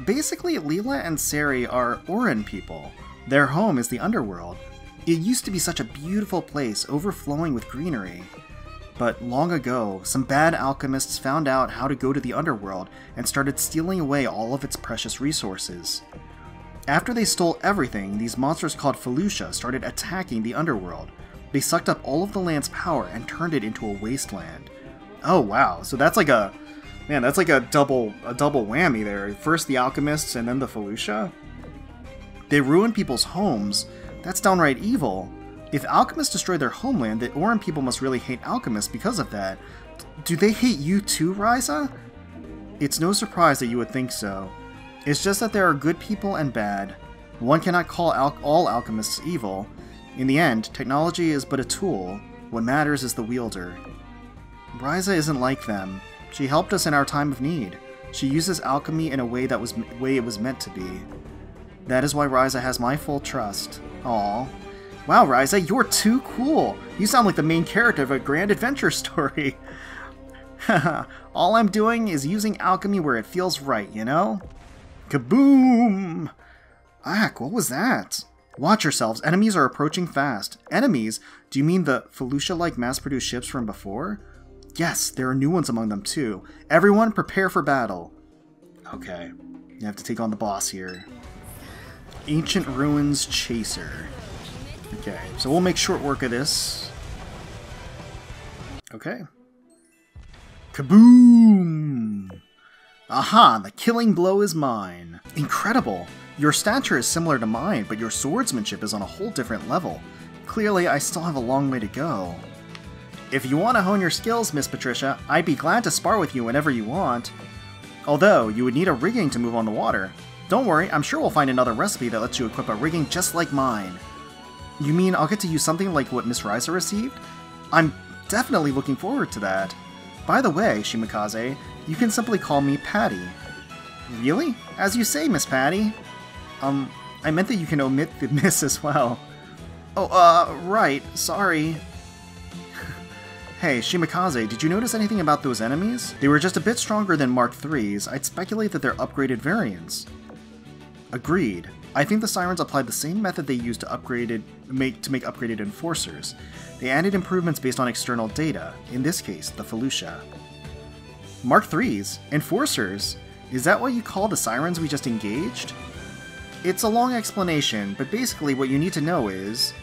Basically, Lila and Serri are Orin people. Their home is the Underworld. It used to be such a beautiful place, overflowing with greenery. But long ago, some bad alchemists found out how to go to the Underworld and started stealing away all of its precious resources. After they stole everything, these monsters called Felucia started attacking the Underworld. They sucked up all of the land's power and turned it into a wasteland. Oh wow, so that's like a... Man, that's like a double whammy there. First the Alchemists and then the Felucia. They ruined people's homes. That's downright evil. If Alchemists destroyed their homeland, the Auran people must really hate Alchemists because of that. Do they hate you too, Ryza? It's no surprise that you would think so. It's just that there are good people and bad. One cannot call all alchemists evil. In the end, technology is but a tool. What matters is the wielder. Ryza isn't like them. She helped us in our time of need. She uses alchemy in a way it was meant to be. That is why Ryza has my full trust. Aww. Wow, Ryza, you're too cool! You sound like the main character of a grand adventure story. Haha, all I'm doing is using alchemy where it feels right, you know? Kaboom! Ack, what was that? Watch yourselves, enemies are approaching fast. Enemies? Do you mean the Felucia-like mass-produced ships from before? Yes, there are new ones among them too. Everyone, prepare for battle. Okay, you have to take on the boss here. Ancient Ruins Chaser. Okay, so we'll make short work of this. Okay. Kaboom! Aha, the killing blow is mine. Incredible! Your stature is similar to mine, but your swordsmanship is on a whole different level. Clearly, I still have a long way to go. If you want to hone your skills, Miss Patricia, I'd be glad to spar with you whenever you want. Although, you would need a rigging to move on the water. Don't worry, I'm sure we'll find another recipe that lets you equip a rigging just like mine. You mean I'll get to use something like what Miss Ryza received? I'm definitely looking forward to that. By the way, Shimikaze, you can simply call me Patty. Really? As you say, Miss Patty. I meant that you can omit the miss as well. Oh, right, sorry. Hey, Shimikaze, did you notice anything about those enemies? They were just a bit stronger than Mark III's. I'd speculate that they're upgraded variants. Agreed. I think the Sirens applied the same method they used to make upgraded Enforcers. They added improvements based on external data, in this case, the Felucia. Mark III's? Enforcers? Is that what you call the Sirens we just engaged? It's a long explanation, but basically what you need to know is...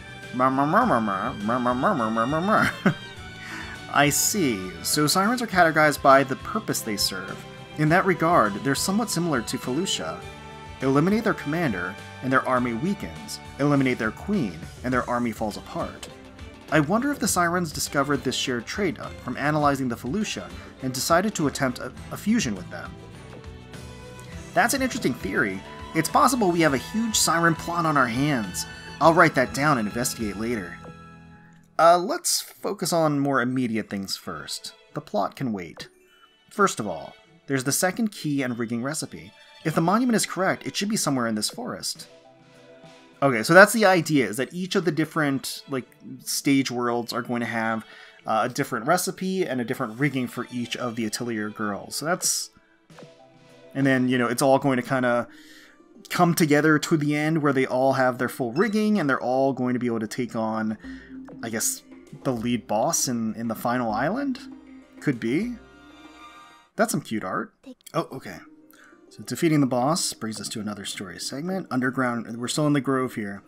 I see. So Sirens are categorized by the purpose they serve. In that regard, they're somewhat similar to Felucia. Eliminate their commander, and their army weakens. Eliminate their queen, and their army falls apart. I wonder if the Sirens discovered this shared trait from analyzing the Felucia and decided to attempt a fusion with them. That's an interesting theory. It's possible we have a huge Siren plot on our hands. I'll write that down and investigate later. Let's focus on more immediate things first. The plot can wait. First of all, there's the second key and rigging recipe. If the monument is correct, it should be somewhere in this forest. Okay, so that's the idea, is that each of the different stage worlds are going to have a different recipe and a different rigging for each of the Atelier girls. So that's... And then, it's all going to kind of come together to the end where they all have their full rigging and they're all going to be able to take on, I guess, the lead boss in the final island? Could be. That's some cute art. Oh, okay. So defeating the boss brings us to another story segment. Underground, we're still in the grove here.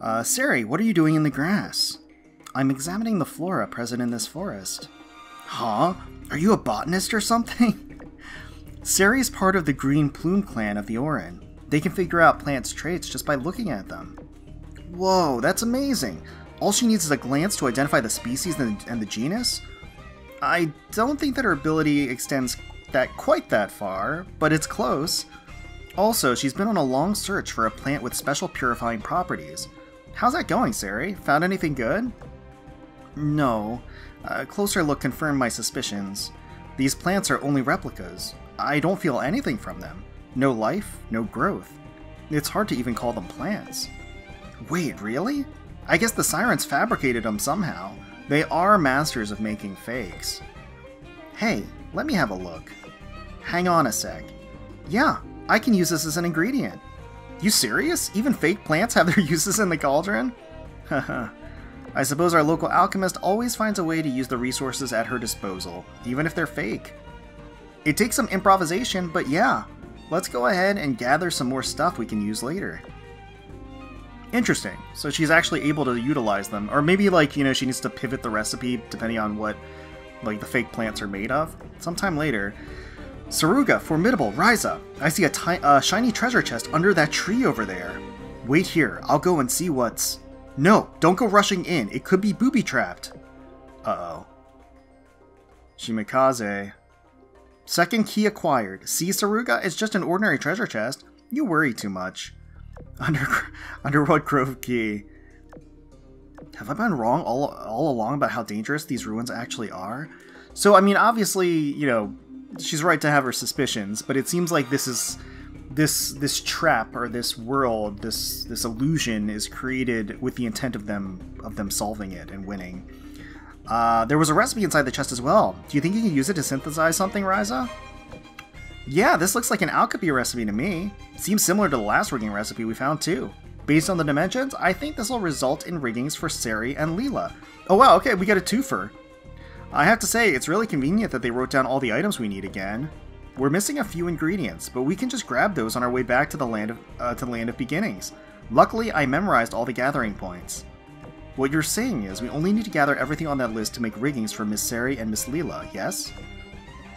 Serri, what are you doing in the grass? I'm examining the flora present in this forest. Huh? Are you a botanist or something? Serri is part of the Green Plume clan of the Auran. They can figure out plants' traits just by looking at them. Whoa, that's amazing! All she needs is a glance to identify the species and the genus? I don't think that her ability extends quite that far, but it's close. Also, she's been on a long search for a plant with special purifying properties. How's that going, Serri? Found anything good? No. A closer look confirmed my suspicions. These plants are only replicas. I don't feel anything from them. No life, no growth. It's hard to even call them plants. Wait, really? I guess the Sirens fabricated them somehow. They are masters of making fakes. Hey, let me have a look. Hang on a sec. Yeah, I can use this as an ingredient. You serious? Even fake plants have their uses in the cauldron? Haha. I suppose our local alchemist always finds a way to use the resources at her disposal, even if they're fake. It takes some improvisation, but yeah. Let's go ahead and gather some more stuff we can use later. Interesting. So she's actually able to utilize them. Or maybe, like, you know, she needs to pivot the recipe depending on what, like, the fake plants are made of. Sometime later. Saruga, formidable, Ryza. I see a shiny treasure chest under that tree over there. Wait here. I'll go and see what's... No, don't go rushing in. It could be booby-trapped. Uh-oh. Shimakaze. Second key acquired. See, Saruga? It's just an ordinary treasure chest. You worry too much. Underwood Grove key. Have I been wrong all along about how dangerous these ruins actually are? So, I mean, obviously, you know, she's right to have her suspicions, but it seems like this trap, or this world, this illusion is created with the intent of them solving it and winning. There was a recipe inside the chest as well. Do you think you can use it to synthesize something, Ryza? Yeah, this looks like an alchemy recipe to me. Seems similar to the last rigging recipe we found too. Based on the dimensions, I think this will result in riggings for Serri and Lila. Oh wow, okay, we get a twofer. I have to say, it's really convenient that they wrote down all the items we need again. We're missing a few ingredients, but we can just grab those on our way back to the Land of Beginnings. Luckily, I memorized all the gathering points. What you're saying is we only need to gather everything on that list to make riggings for Miss Serri and Miss Lila, yes?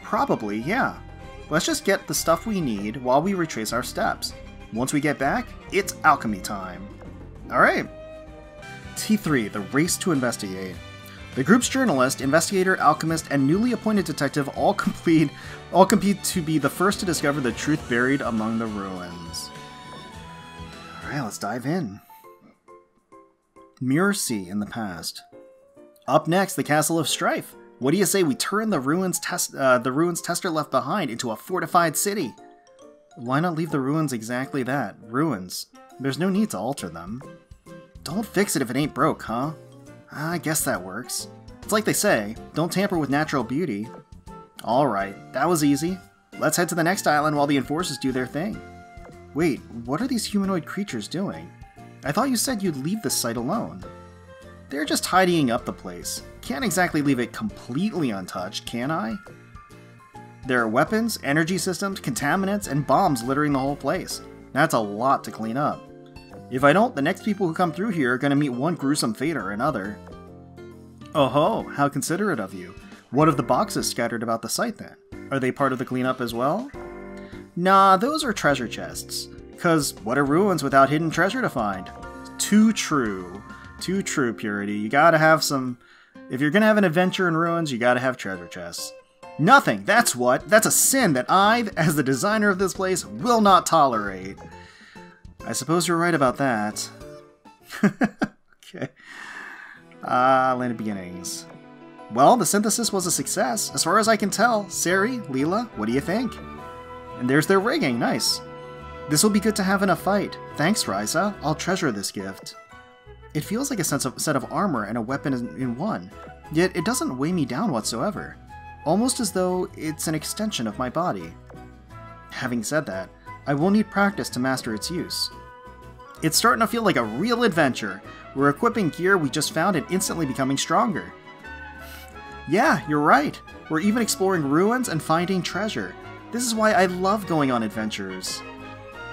Probably, yeah. Let's just get the stuff we need while we retrace our steps. Once we get back, it's alchemy time. Alright. T3, the race to investigate. The group's journalist, investigator, alchemist, and newly appointed detective all compete to be the first to discover the truth buried among the ruins. Alright, let's dive in. Mirror Sea in the past. Up next, the Castle of Strife. What do you say we turn the ruins Tester left behind into a fortified city? Why not leave the ruins exactly that? Ruins. There's no need to alter them. Don't fix it if it ain't broke, huh? I guess that works. It's like they say, don't tamper with natural beauty. Alright, that was easy. Let's head to the next island while the enforcers do their thing. Wait, what are these humanoid creatures doing? I thought you said you'd leave this site alone. They're just tidying up the place. Can't exactly leave it completely untouched, can I? There are weapons, energy systems, contaminants, and bombs littering the whole place. That's a lot to clean up. If I don't, the next people who come through here are going to meet one gruesome fate or another. Oh ho, how considerate of you. What of the boxes scattered about the site then? Are they part of the cleanup as well? Nah, those are treasure chests. 'Cause what are ruins without hidden treasure to find? Too true. Too true, Purity. You gotta have some... If you're gonna have an adventure in ruins, you gotta have treasure chests. Nothing! That's what! That's a sin that I, as the designer of this place, will not tolerate. I suppose you're right about that. Okay. Land of Beginnings. Well, the synthesis was a success. As far as I can tell. Serri, Lila, what do you think? And there's their rigging. Nice. This will be good to have in a fight. Thanks, Ryza. I'll treasure this gift. It feels like a set of armor and a weapon in one, yet it doesn't weigh me down whatsoever. Almost as though it's an extension of my body. Having said that, I will need practice to master its use. It's starting to feel like a real adventure. We're equipping gear we just found and instantly becoming stronger. Yeah, you're right. We're even exploring ruins and finding treasure. This is why I love going on adventures.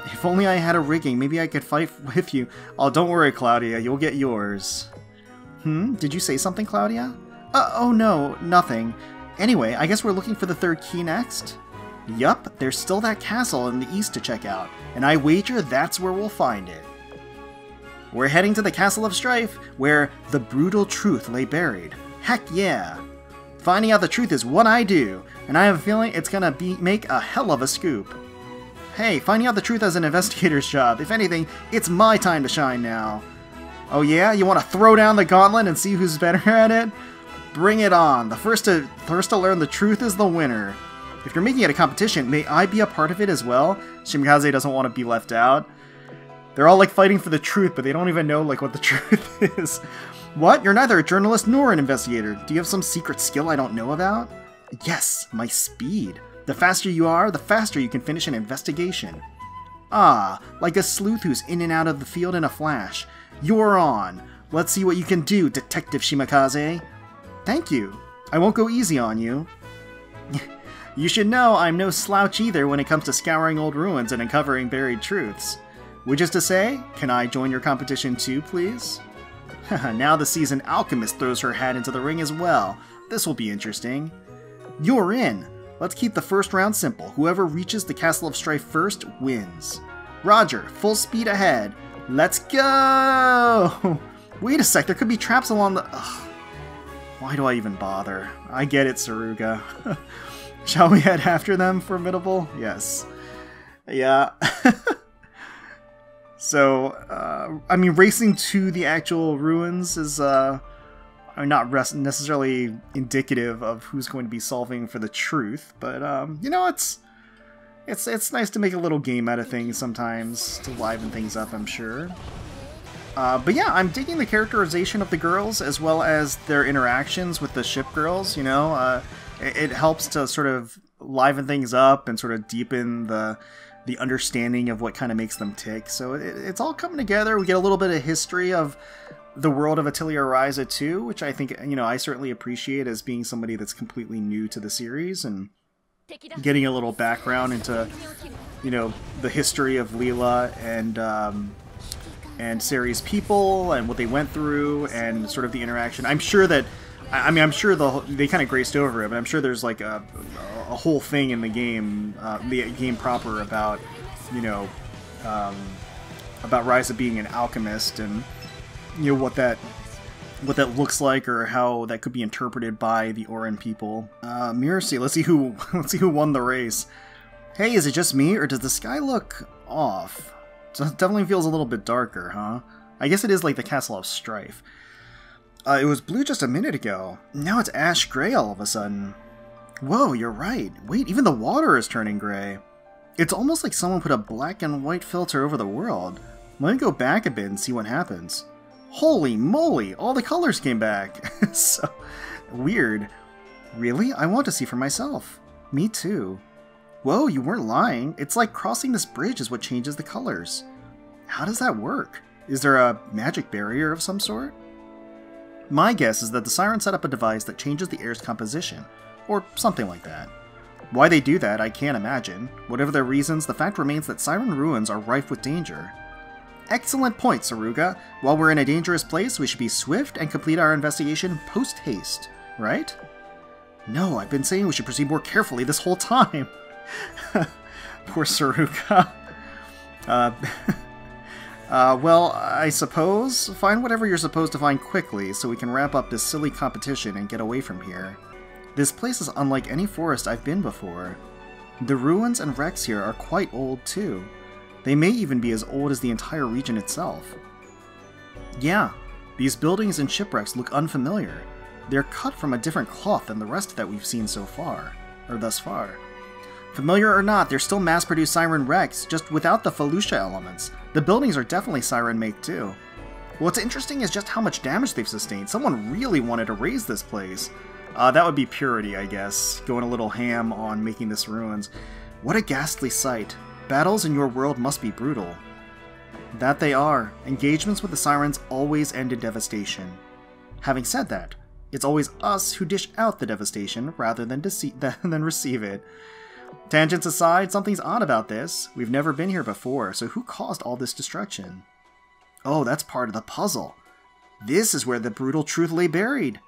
If only I had a rigging, maybe I could fight with you. Oh, don't worry, Klaudia, you'll get yours. Did you say something, Klaudia? Oh no, nothing. Anyway, I guess we're looking for the third key next? Yup, there's still that castle in the east to check out, and I wager that's where we'll find it. We're heading to the Castle of Strife, where the brutal truth lay buried. Heck yeah! Finding out the truth is what I do, and I have a feeling it's gonna make a hell of a scoop. Hey, finding out the truth is an investigator's job. If anything, it's my time to shine now. Oh yeah? You want to throw down the gauntlet and see who's better at it? Bring it on. The first to learn the truth is the winner. If you're making it a competition, may I be a part of it as well? Shimikaze doesn't want to be left out. They're all like fighting for the truth, but they don't even know like what the truth is. What? You're neither a journalist nor an investigator. Do you have some secret skill I don't know about? Yes, my speed. The faster you are, the faster you can finish an investigation. Ah, like a sleuth who's in and out of the field in a flash. You're on. Let's see what you can do, Detective Shimikaze. Thank you. I won't go easy on you. You should know I'm no slouch either when it comes to scouring old ruins and uncovering buried truths. Which is to say, can I join your competition too, please? Now the seasoned Alchemist throws her hat into the ring as well. This will be interesting. You're in! Let's keep the first round simple. Whoever reaches the Castle of Strife first wins. Roger, full speed ahead. Let's go! Wait a sec, there could be traps along the... Ugh. Why do I even bother? I get it, Saruga. Shall we head after them, Formidable? Yes. Yeah. So, I mean, racing to the actual ruins is not necessarily indicative of who's going to be solving for the truth, but, you know, it's nice to make a little game out of things sometimes, to liven things up, I'm sure. But yeah, I'm digging the characterization of the girls, as well as their interactions with the ship girls, you know? It helps to sort of liven things up and sort of deepen the understanding of what kind of makes them tick. So it's all coming together. We get a little bit of history of the world of Atelier Ryza too, which I think, you know, I certainly appreciate as being somebody that's completely new to the series, and getting a little background into, you know, the history of Lila and Serri's people and what they went through and sort of the interaction. I'm sure that, I mean, I'm sure they kind of graced over it, but I'm sure there's like a whole thing in the game proper about, you know, about Ryza being an alchemist, and, you know, what that looks like, or how that could be interpreted by the Orin people. Mercy, let's see who won the race. Hey, is it just me, or does the sky look off? It definitely feels a little bit darker, huh? I guess it is like the Castle of Strife. It was blue just a minute ago. Now it's ash gray all of a sudden. Whoa, you're right. Wait, even the water is turning gray. It's almost like someone put a black and white filter over the world. Let me go back a bit and see what happens. Holy moly, all the colors came back. So weird. Really? I want to see for myself. Me too. Whoa, you weren't lying. It's like crossing this bridge is what changes the colors. How does that work? Is there a magic barrier of some sort? My guess is that the Siren set up a device that changes the air's composition, or something like that. Why they do that, I can't imagine. Whatever their reasons, the fact remains that Siren ruins are rife with danger. Excellent point, Saruga. While we're in a dangerous place, we should be swift and complete our investigation post-haste, right? No, I've been saying we should proceed more carefully this whole time. Poor Saruga. Well, I suppose find whatever you're supposed to find quickly so we can wrap up this silly competition and get away from here. This place is unlike any forest I've been before. The ruins and wrecks here are quite old too. They may even be as old as the entire region itself. Yeah, these buildings and shipwrecks look unfamiliar. They're cut from a different cloth than the rest that we've seen so far, or thus far. Familiar or not, they're still mass-produced Siren wrecks, just without the Felucia elements. The buildings are definitely Siren-make too. What's interesting is just how much damage they've sustained. Someone really wanted to raise this place. That would be Purity, I guess, going a little ham on making this ruins. What a ghastly sight. Battles in your world must be brutal. That they are. Engagements with the Sirens always end in devastation. Having said that, it's always us who dish out the devastation rather than receive it. Tangents aside, something's odd about this. We've never been here before, so who caused all this destruction? Oh, that's part of the puzzle. This is where the brutal truth lay buried.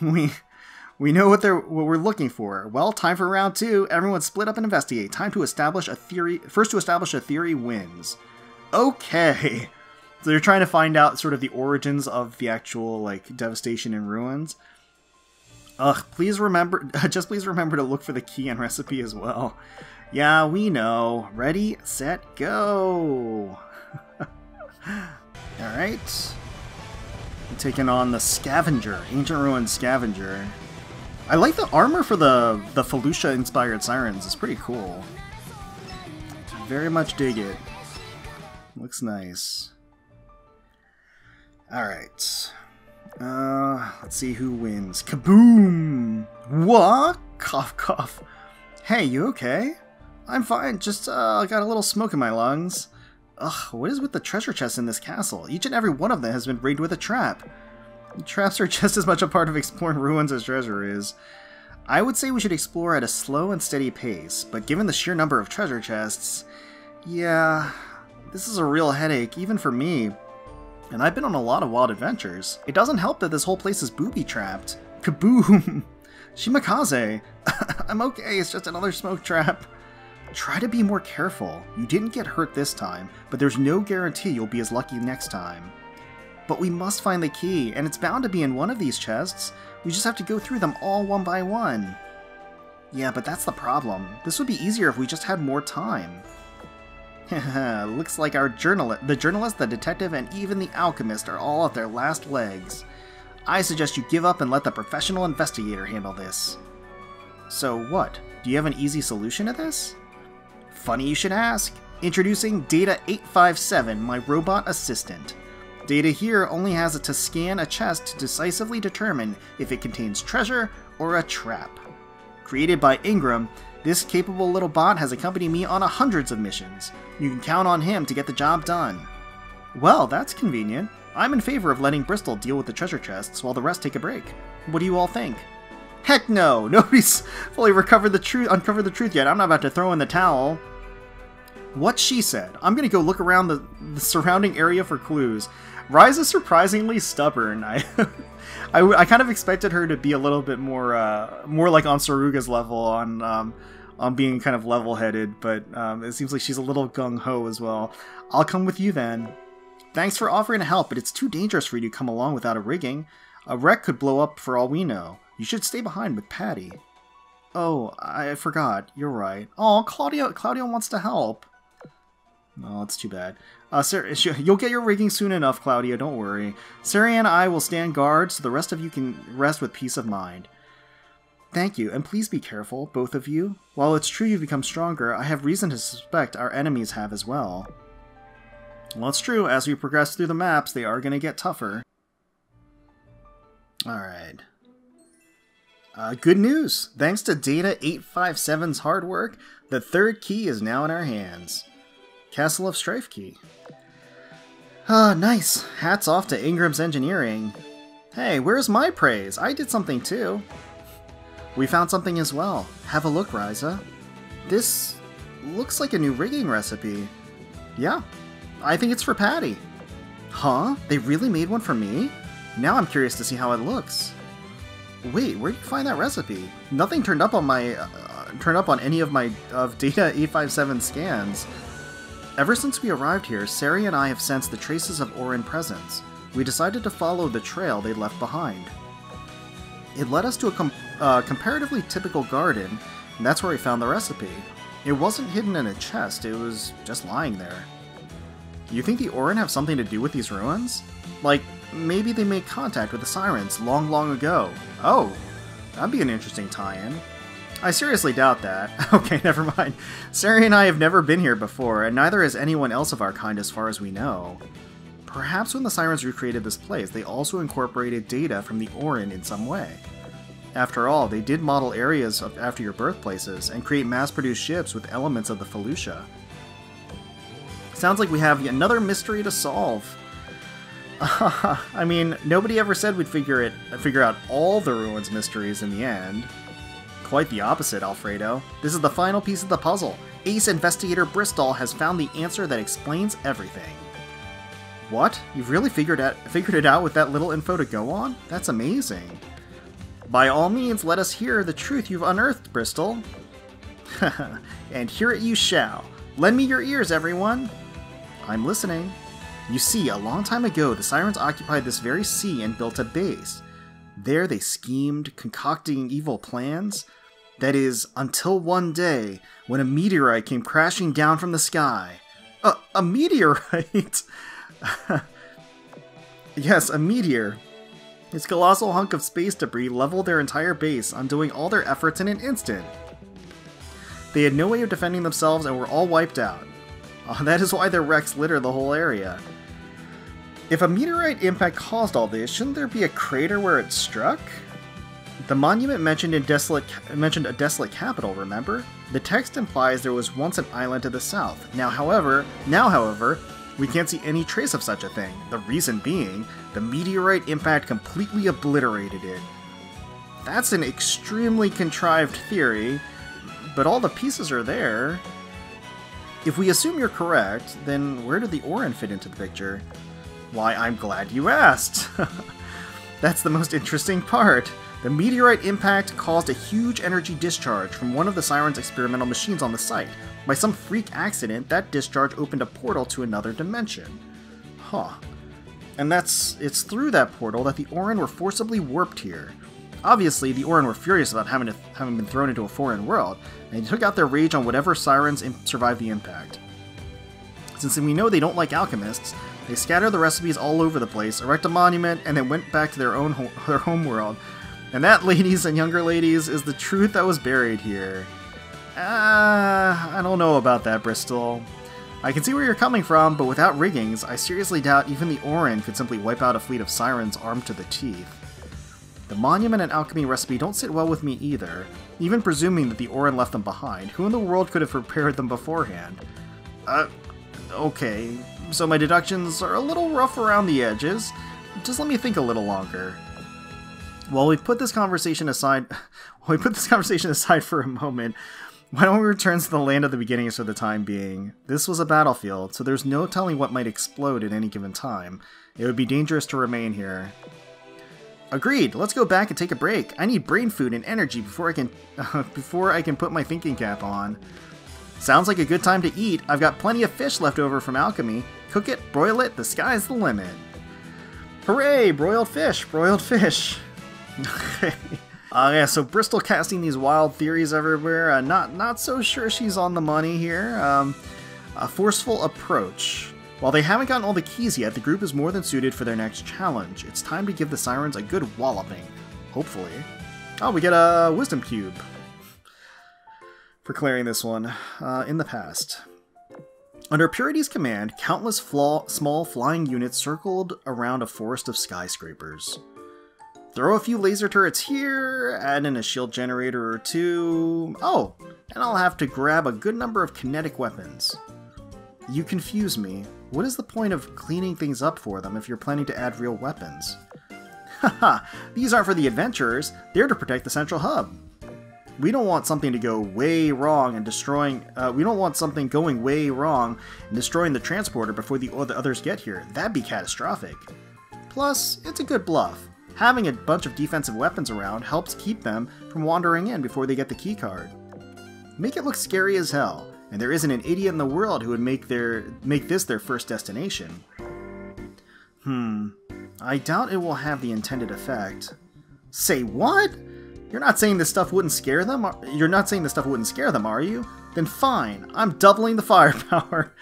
We know what we're looking for. Well, time for round 2. Everyone split up and investigate. Time to establish a theory. First to establish a theory wins. Okay. So you're trying to find out sort of the origins of the actual, like, devastation and ruins. Ugh, please remember to look for the key and recipe as well. Yeah, we know. Ready, set, go! Alright. Taking on the Scavenger, Ancient Ruins Scavenger. I like the armor for the Felucia-inspired Sirens. It's pretty cool. Very much dig it. Looks nice. Alright. Let's see who wins. Kaboom! What? Cough, cough. Hey, you okay? I'm fine, just got a little smoke in my lungs. Ugh, what is with the treasure chests in this castle? Each and every one of them has been rigged with a trap. Traps are just as much a part of exploring ruins as treasure is. I would say we should explore at a slow and steady pace, but given the sheer number of treasure chests, yeah, This is a real headache, even for me. And I've been on a lot of wild adventures. It doesn't help that this whole place is booby-trapped. Kaboom! Shimakaze! I'm okay, it's just another smoke trap. Try to be more careful. You didn't get hurt this time, but there's no guarantee you'll be as lucky next time. But we must find the key, and it's bound to be in one of these chests. We just have to go through them all one by one. Yeah, but that's the problem. This would be easier if we just had more time. Looks like the journalist, the detective, and even the alchemist are all at their last legs. I suggest you give up and let the professional investigator handle this. So what? Do you have an easy solution to this? Funny you should ask. Introducing Data 857, my robot assistant. Data here only has it to scan a chest to decisively determine if it contains treasure or a trap. Created by Ingram, this capable little bot has accompanied me on hundreds of missions. You can count on him to get the job done. Well, that's convenient. I'm in favor of letting Bristol deal with the treasure chests while the rest take a break. What do you all think? Heck no! Nobody's fully uncovered the truth yet. I'm not about to throw in the towel. What she said. I'm gonna go look around the surrounding area for clues. Ryza's surprisingly stubborn. I kind of expected her to be a little bit more like on Saruga's level on being kind of level-headed, but it seems like she's a little gung-ho as well. I'll come with you then. Thanks for offering to help, but it's too dangerous for you to come along without a rigging. A wreck could blow up for all we know. You should stay behind with Patty. Oh, I forgot. You're right. Oh, Klaudia wants to help. Oh, it's too bad. You'll get your rigging soon enough, Klaudia, don't worry. Serri and I will stand guard so the rest of you can rest with peace of mind. Thank you, and please be careful, both of you. While it's true you've become stronger, I have reason to suspect our enemies have as well. Well, it's true, as we progress through the maps, they are going to get tougher. Alright. Good news! Thanks to Data 857's hard work, the third key is now in our hands. Castle of Strife key. Ah, nice! Hats off to Ingram's engineering. Hey, where's my praise? I did something too. We found something as well. Have a look, Ryza. This looks like a new rigging recipe. Yeah, I think it's for Patty. Huh? They really made one for me? Now I'm curious to see how it looks. Wait, where did you find that recipe? Nothing turned up on my any of my Data 857 scans. Ever since we arrived here, Serri and I have sensed the traces of Orin presence. We decided to follow the trail they left behind. It led us to a comparatively typical garden, and that's where we found the recipe. It wasn't hidden in a chest, it was just lying there. You think the Orin have something to do with these ruins? Like, maybe they made contact with the Sirens long, long ago. Oh, that'd be an interesting tie-in. I seriously doubt that. Okay, never mind. Serri and I have never been here before, and neither has anyone else of our kind as far as we know. Perhaps when the Sirens recreated this place, they also incorporated data from the Orin in some way. After all, they did model areas after your birthplaces, and create mass-produced ships with elements of the Felucia. Sounds like we have another mystery to solve. I mean, nobody ever said we'd figure out all the ruins' mysteries in the end. Quite the opposite, Alfredo. This is the final piece of the puzzle. Ace Investigator Bristol has found the answer that explains everything. What? You've really figured it out with that little info to go on? That's amazing. By all means, let us hear the truth you've unearthed, Bristol. And hear it you shall. Lend me your ears, everyone. I'm listening. You see, a long time ago, the Sirens occupied this very sea and built a base. There they schemed, concocting evil plans. That is, until one day, when a meteorite came crashing down from the sky. A meteorite? Yes, a meteor. Its colossal hunk of space debris leveled their entire base, undoing all their efforts in an instant. They had no way of defending themselves and were all wiped out. That is why their wrecks litter the whole area. If a meteorite impact caused all this, shouldn't there be a crater where it struck? The monument mentioned a desolate capital, remember? The text implies there was once an island to the south. Now, however, we can't see any trace of such a thing. The reason being, the meteorite impact completely obliterated it. That's an extremely contrived theory, but all the pieces are there. If we assume you're correct, then where did the Orin fit into the picture? Why, I'm glad you asked! That's the most interesting part. The meteorite impact caused a huge energy discharge from one of the Siren's experimental machines on the site. By some freak accident, that discharge opened a portal to another dimension. Huh. And it's through that portal that the Orin were forcibly warped here. Obviously, the Orin were furious about having been thrown into a foreign world, and they took out their rage on whatever Sirens survived the impact. Since we know they don't like alchemists, they scattered the recipes all over the place, erected a monument, and then went back to their home world. And that, ladies and younger ladies, is the truth that was buried here. I don't know about that, Bristol. I can see where you're coming from, but without riggings, I seriously doubt even the Orin could simply wipe out a fleet of Sirens armed to the teeth. The monument and alchemy recipe don't sit well with me either. Even presuming that the Orin left them behind, who in the world could have prepared them beforehand? Okay, so my deductions are a little rough around the edges. Just let me think a little longer. While we put this conversation aside for a moment, why don't we return to the land of the beginnings for the time being? This was a battlefield, so there's no telling what might explode at any given time. It would be dangerous to remain here. Agreed. Let's go back and take a break. I need brain food and energy before I can put my thinking cap on. Sounds like a good time to eat. I've got plenty of fish left over from alchemy. Cook it, broil it, the sky's the limit. Hooray! Broiled fish! Broiled fish! Yeah, so Bristol casting these wild theories everywhere. Not so sure she's on the money here. A forceful approach. While they haven't gotten all the keys yet, the group is more than suited for their next challenge. It's time to give the Sirens a good walloping. Hopefully. Oh, we get a wisdom cube for clearing this one in the past. Under Purity's command, countless small flying units circled around a forest of skyscrapers. Throw a few laser turrets here, add in a shield generator or two. Oh, and I'll have to grab a good number of kinetic weapons. You confuse me. What is the point of cleaning things up for them if you're planning to add real weapons? Haha, these aren't for the adventurers, they're to protect the central hub. We don't want something to go way wrong and destroying. We don't want something going way wrong and destroying the transporter before the others get here. That'd be catastrophic. Plus, it's a good bluff. Having a bunch of defensive weapons around helps keep them from wandering in before they get the keycard. Make it look scary as hell, and there isn't an idiot in the world who would make this their first destination. I doubt it will have the intended effect. Say what? You're not saying this stuff wouldn't scare them? You're not saying this stuff wouldn't scare them, are you? Then fine, I'm doubling the firepower.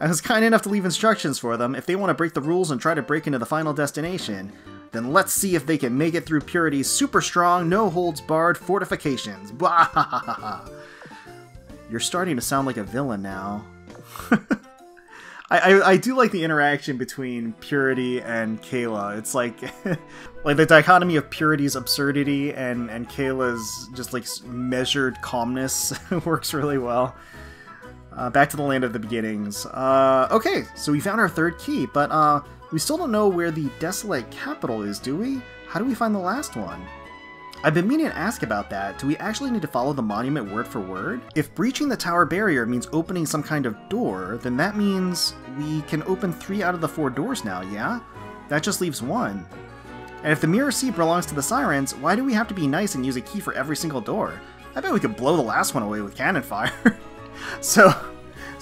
I was kind enough to leave instructions for them. If they want to break the rules and try to break into the final destination, then let's see if they can make it through Purity's super strong, no-holds-barred fortifications. Bwahahaha. You're starting to sound like a villain now. I do like the interaction between Purity and Kayla. It's like the dichotomy of Purity's absurdity and Kayla's just like measured calmness works really well. Back to the land of the beginnings. Okay, so we found our third key, but we still don't know where the desolate capital is, do we? How do we find the last one? I've been meaning to ask about that. Do we actually need to follow the monument word for word? If breaching the tower barrier means opening some kind of door, then that means we can open 3 out of the 4 doors now, yeah? That just leaves 1. And if the Mirror Sea belongs to the Sirens, why do we have to be nice and use a key for every single door? I bet we could blow the last one away with cannon fire. So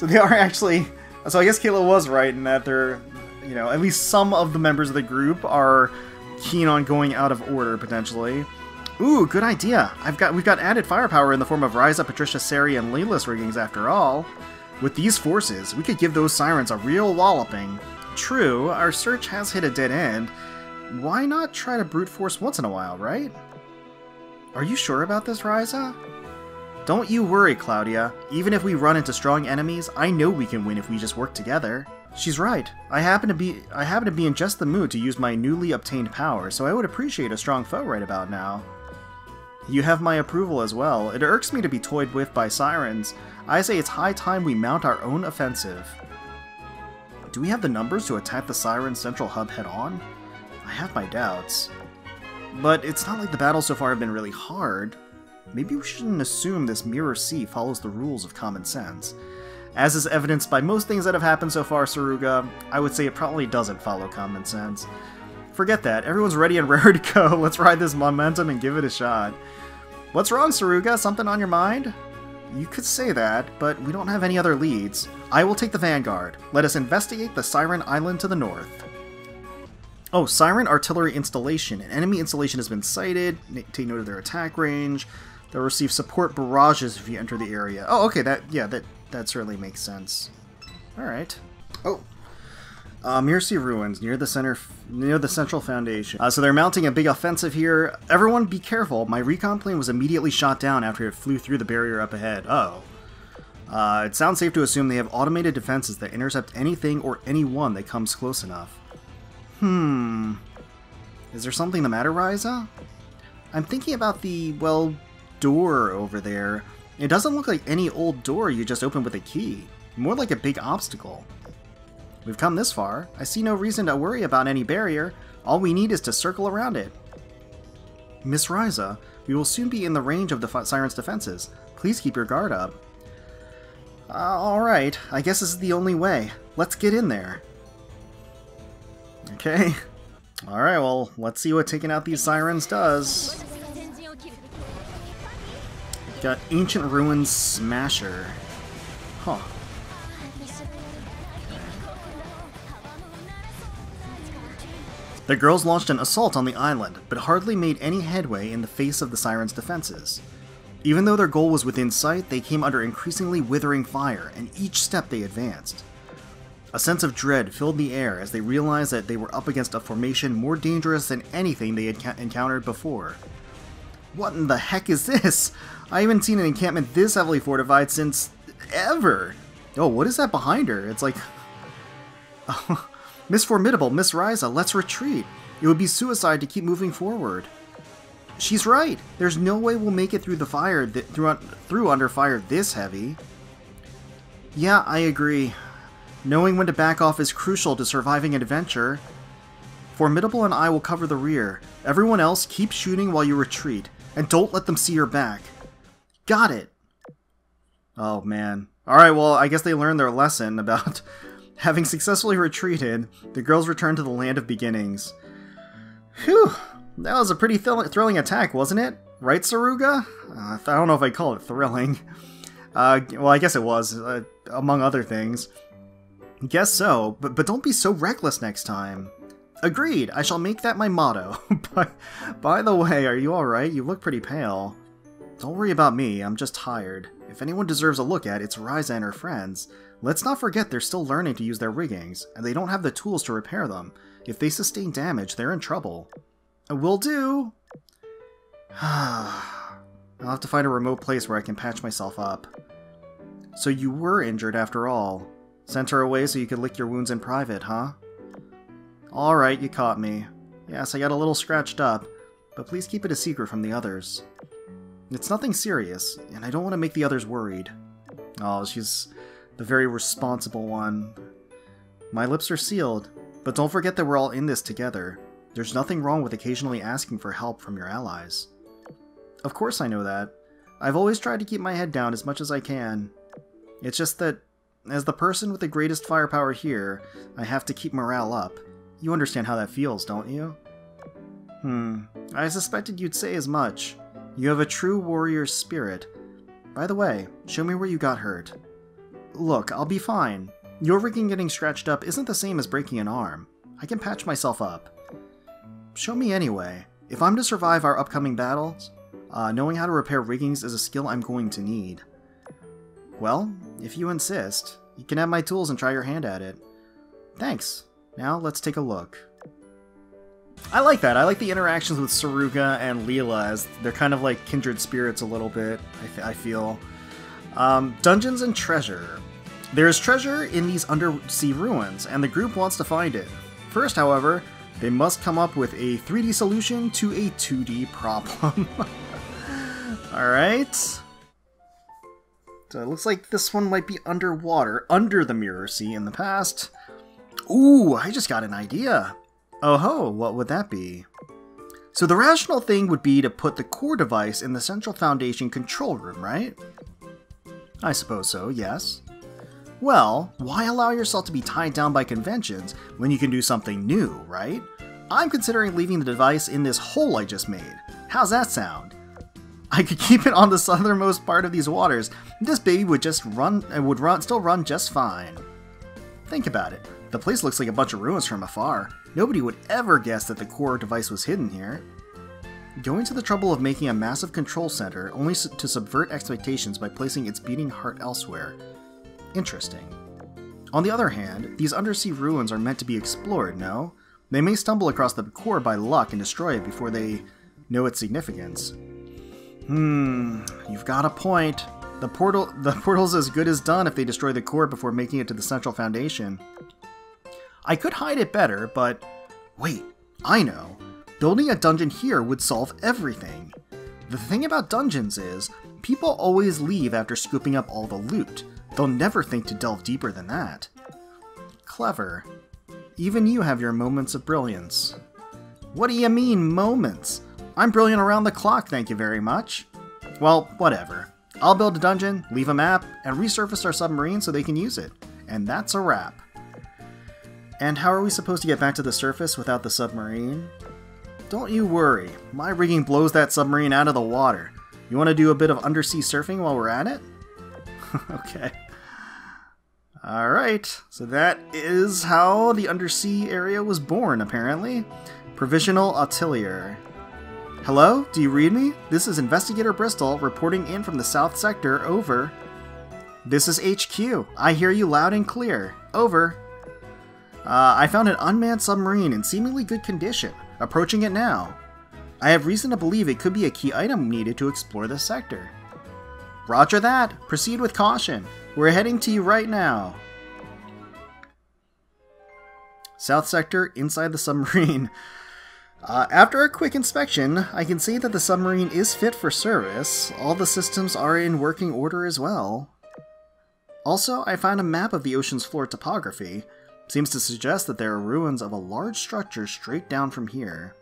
they are actually... So I guess Kayla was right in that they're, you know, at least some of the members of the group are keen on going out of order, potentially. Ooh, good idea. We've got added firepower in the form of Ryza, Patricia, Serri, and Lila's riggings after all. With these forces, we could give those Sirens a real walloping. True, our search has hit a dead end. Why not try to brute force once in a while, right? Are you sure about this, Ryza? Don't you worry, Klaudia. Even if we run into strong enemies, I know we can win if we just work together. She's right. I happen to be in just the mood to use my newly obtained power, so I would appreciate a strong foe right about now. You have my approval as well. It irks me to be toyed with by Sirens. I say it's high time we mount our own offensive. Do we have the numbers to attack the Sirens' central hub head-on? I have my doubts. But it's not like the battles so far have been really hard. Maybe we shouldn't assume this Mirror Sea follows the rules of common sense. As is evidenced by most things that have happened so far, Saruga, I would say it probably doesn't follow common sense. Forget that. Everyone's ready and raring to go. Let's ride this momentum and give it a shot. What's wrong, Saruga? Something on your mind? You could say that, but we don't have any other leads. I will take the vanguard. Let us investigate the Siren Island to the north. Oh, Siren Artillery Installation. An enemy installation has been sighted. Take note of their attack range. They'll receive support barrages if you enter the area. Oh, okay, that certainly makes sense. Alright. Oh. Mercy Ruins, near the central foundation. So they're mounting a big offensive here. Everyone be careful. My recon plane was immediately shot down after it flew through the barrier up ahead. Oh. It sounds safe to assume they have automated defenses that intercept anything or anyone that comes close enough. Is there something the matter, Ryza? I'm thinking about the, well, door over there. It doesn't look like any old door you just opened with a key. More like a big obstacle. We've come this far. I see no reason to worry about any barrier. All we need is to circle around it. Miss Ryza, we will soon be in the range of the Siren's defenses. Please keep your guard up. Alright, I guess this is the only way. Let's get in there. Okay. Alright, well, let's see what taking out these Sirens does. Got Ancient Ruins Smasher. Huh. The girls launched an assault on the island, but hardly made any headway in the face of the Sirens' defenses. Even though their goal was within sight, they came under increasingly withering fire, and each step they advanced. A sense of dread filled the air as they realized that they were up against a formation more dangerous than anything they had encountered before. What in the heck is this? I haven't seen an encampment this heavily fortified since... ever! Oh, what is that behind her? It's like... Oh, Miss Formidable, Miss Ryza, let's retreat. It would be suicide to keep moving forward. She's right. There's no way we'll make it through the fire, through under fire this heavy. Yeah, I agree. Knowing when to back off is crucial to surviving an adventure. Formidable and I will cover the rear. Everyone else, keep shooting while you retreat, and don't let them see your back. Got it. Oh, man. Alright, well, I guess they learned their lesson about... Having successfully retreated, the girls returned to the Land of Beginnings. Whew, that was a pretty thrilling attack, wasn't it? Right, Saruga? I don't know if I'd call it thrilling. Well, I guess it was, among other things. Guess so, but don't be so reckless next time. Agreed, I shall make that my motto. By the way, are you alright? You look pretty pale. Don't worry about me, I'm just tired. If anyone deserves a look at, it's Ryza and her friends. Let's not forget they're still learning to use their riggings, and they don't have the tools to repair them. If they sustain damage, they're in trouble. Will do! I'll have to find a remote place where I can patch myself up. So you were injured after all. Sent her away so you could lick your wounds in private, huh? Alright, you caught me. Yes, I got a little scratched up, but please keep it a secret from the others. It's nothing serious, and I don't want to make the others worried. Oh, she's the very responsible one. My lips are sealed, but don't forget that we're all in this together. There's nothing wrong with occasionally asking for help from your allies. Of course I know that. I've always tried to keep my head down as much as I can. It's just that, as the person with the greatest firepower here, I have to keep morale up. You understand how that feels, don't you? I suspected you'd say as much. You have a true warrior's spirit. By the way, show me where you got hurt. Look, I'll be fine. Your rigging getting scratched up isn't the same as breaking an arm. I can patch myself up. Show me anyway. If I'm to survive our upcoming battles, knowing how to repair riggings is a skill I'm going to need. Well, if you insist, you can have my tools and try your hand at it. Thanks. Now let's take a look. I like that. I like the interactions with Saruga and Lila, as they're kind of like kindred spirits a little bit, I feel. Dungeons and treasure. There is treasure in these undersea ruins, and the group wants to find it. First, however, they must come up with a 3D solution to a 2D problem. Alright. So it looks like this one might be underwater, under the Mirror Sea in the past. Ooh, I just got an idea. Oh ho, what would that be? So the rational thing would be to put the core device in the Central Foundation control room, right? I suppose so, yes. Well, why allow yourself to be tied down by conventions when you can do something new, right? I'm considering leaving the device in this hole I just made. How's that sound? I could keep it on the southernmost part of these waters, and this baby would just still run just fine. Think about it. The place looks like a bunch of ruins from afar. Nobody would ever guess that the core device was hidden here. Going to the trouble of making a massive control center only to subvert expectations by placing its beating heart elsewhere. Interesting. On the other hand, these undersea ruins are meant to be explored, no? They may stumble across the core by luck and destroy it before they know its significance. You've got a point. The portal's as good as done if they destroy the core before making it to the central foundation. I could hide it better, but wait, I know. Building a dungeon here would solve everything. The thing about dungeons is, people always leave after scooping up all the loot. They'll never think to delve deeper than that. Clever. Even you have your moments of brilliance. What do you mean, moments? I'm brilliant around the clock, thank you very much. Well, whatever. I'll build a dungeon, leave a map, and resurface our submarine so they can use it. And that's a wrap. And how are we supposed to get back to the surface without the submarine? Don't you worry, my rigging blows that submarine out of the water. You want to do a bit of undersea surfing while we're at it? Okay. Alright, so that is how the undersea area was born, apparently. Provisional Atelier. Hello? Do you read me? This is Investigator Bristol reporting in from the South Sector, over. This is HQ. I hear you loud and clear. Over. I found an unmanned submarine in seemingly good condition. Approaching it now. I have reason to believe it could be a key item needed to explore this sector. Roger that. Proceed with caution. We're heading to you right now. South Sector, inside the submarine. After a quick inspection, I can see that the submarine is fit for service. All the systems are in working order as well. Also, I found a map of the ocean's floor topography. Seems to suggest that there are ruins of a large structure straight down from here.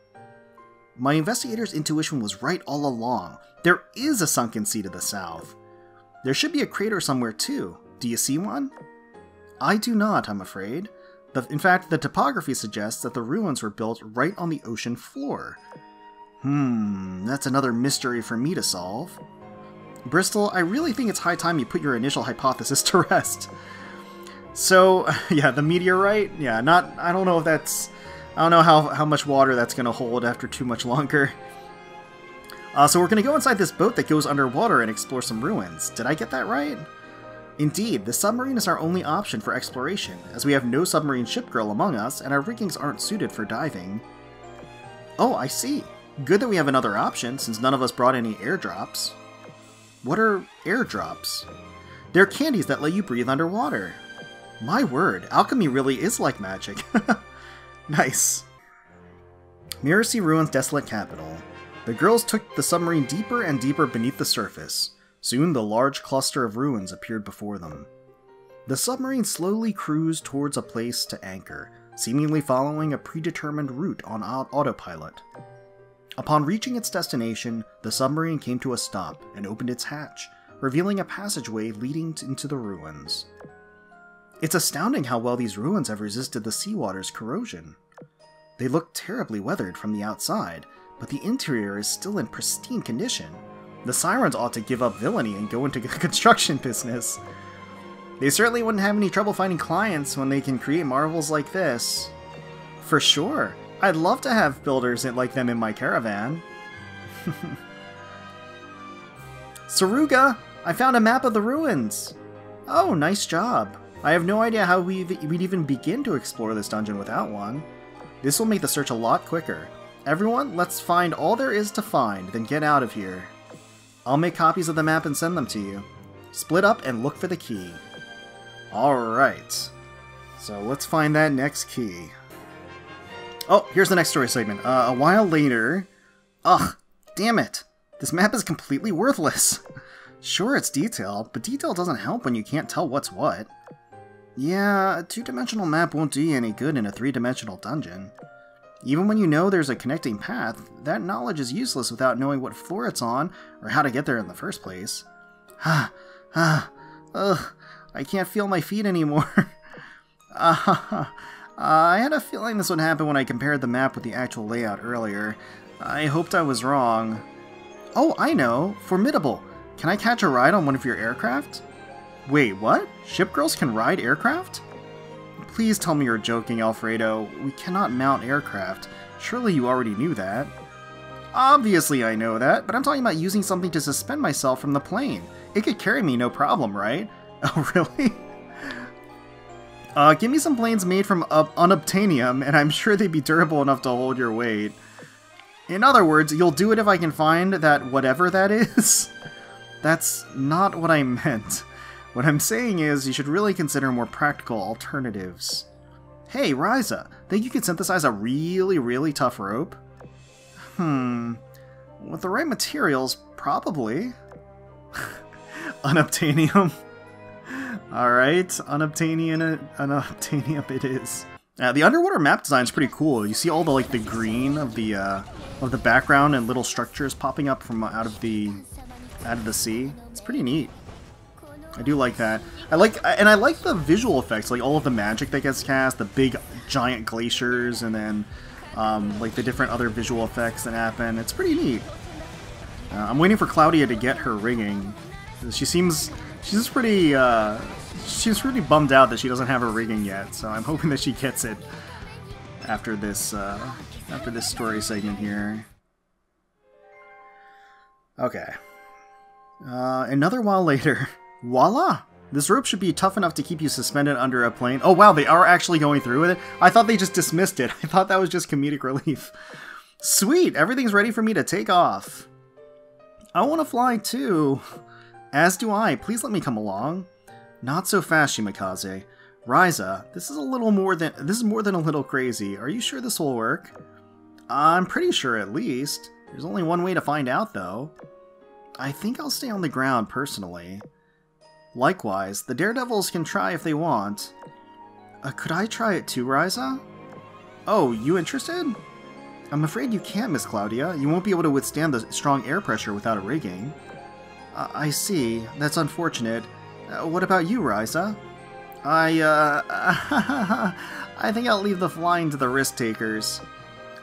My investigator's intuition was right all along. There is a sunken sea to the south. There should be a crater somewhere too. Do you see one? I do not, I'm afraid. In fact, the topography suggests that the ruins were built right on the ocean floor. That's another mystery for me to solve. Bristol, I really think it's high time you put your initial hypothesis to rest. So, yeah, the meteorite, yeah, I don't know if that's, I don't know how much water that's going to hold after too much longer. So we're going to go inside this boat that goes underwater and explore some ruins. Did I get that right? Indeed, the submarine is our only option for exploration, as we have no submarine ship girl among us, and our riggings aren't suited for diving. Oh, I see. Good that we have another option, since none of us brought any airdrops. What are airdrops? They're candies that let you breathe underwater. My word, alchemy really is like magic. Nice. Mirror Sea Ruins Desolate Capital. The girls took the submarine deeper and deeper beneath the surface. Soon the large cluster of ruins appeared before them. The submarine slowly cruised towards a place to anchor, seemingly following a predetermined route on autopilot. Upon reaching its destination, the submarine came to a stop and opened its hatch, revealing a passageway leading into the ruins. It's astounding how well these ruins have resisted the seawater's corrosion. They look terribly weathered from the outside, but the interior is still in pristine condition. The sirens ought to give up villainy and go into the construction business. They certainly wouldn't have any trouble finding clients when they can create marvels like this. For sure. I'd love to have builders like them in my caravan. Saruga! I found a map of the ruins! Oh, nice job. I have no idea how we'd even begin to explore this dungeon without one. This will make the search a lot quicker. Everyone, let's find all there is to find, then get out of here. I'll make copies of the map and send them to you. Split up and look for the key. Alright. So let's find that next key. Oh, here's the next story segment. A while later... Ugh, damn it. This map is completely worthless. Sure, it's detailed, but detail doesn't help when you can't tell what's what. Yeah, a two-dimensional map won't do you any good in a three-dimensional dungeon. Even when you know there's a connecting path, that knowledge is useless without knowing what floor it's on or how to get there in the first place. I I can't feel my feet anymore. I had a feeling this would happen when I compared the map with the actual layout earlier. I hoped I was wrong. Oh, I know! Formidable! Can I catch a ride on one of your aircraft? Wait, what? Ship girls can ride aircraft? Please tell me you're joking, Alfredo. We cannot mount aircraft. Surely you already knew that. Obviously I know that, but I'm talking about using something to suspend myself from the plane. It could carry me no problem, right? Oh, really? Give me some planes made from unobtainium, and I'm sure they'd be durable enough to hold your weight. In other words, you'll do it if I can find that whatever that is? That's not what I meant. What I'm saying is, you should really consider more practical alternatives. Hey, Ryza, think you could synthesize a really, really tough rope? With the right materials, probably. Unobtainium. Alright, unobtainium it is. The underwater map design is pretty cool. You see all the the green of the background and little structures popping up from out of the sea. It's pretty neat. I do like that. I like the visual effects, like all of the magic that gets cast, the big giant glaciers, and then like the different other visual effects that happen. It's pretty neat. I'm waiting for Klaudia to get her rigging. She's pretty bummed out that she doesn't have her rigging yet. So I'm hoping that she gets it after this story segment here. Okay. Another while later. Voila! This rope should be tough enough to keep you suspended under a plane. Oh wow, they are actually going through with it? I thought they just dismissed it. I thought that was just comedic relief. Sweet! Everything's ready for me to take off. I want to fly too. As do I. Please let me come along. Not so fast, Shimakaze. Ryza, this is more than a little crazy. Are you sure this will work? I'm pretty sure at least. There's only one way to find out though. I think I'll stay on the ground personally. Likewise, the daredevils can try if they want. Could I try it too, Ryza? Oh, you interested? I'm afraid you can't, Miss Klaudia. You won't be able to withstand the strong air pressure without a rigging. I see. That's unfortunate. What about you, Ryza? I think I'll leave the flying to the risk-takers.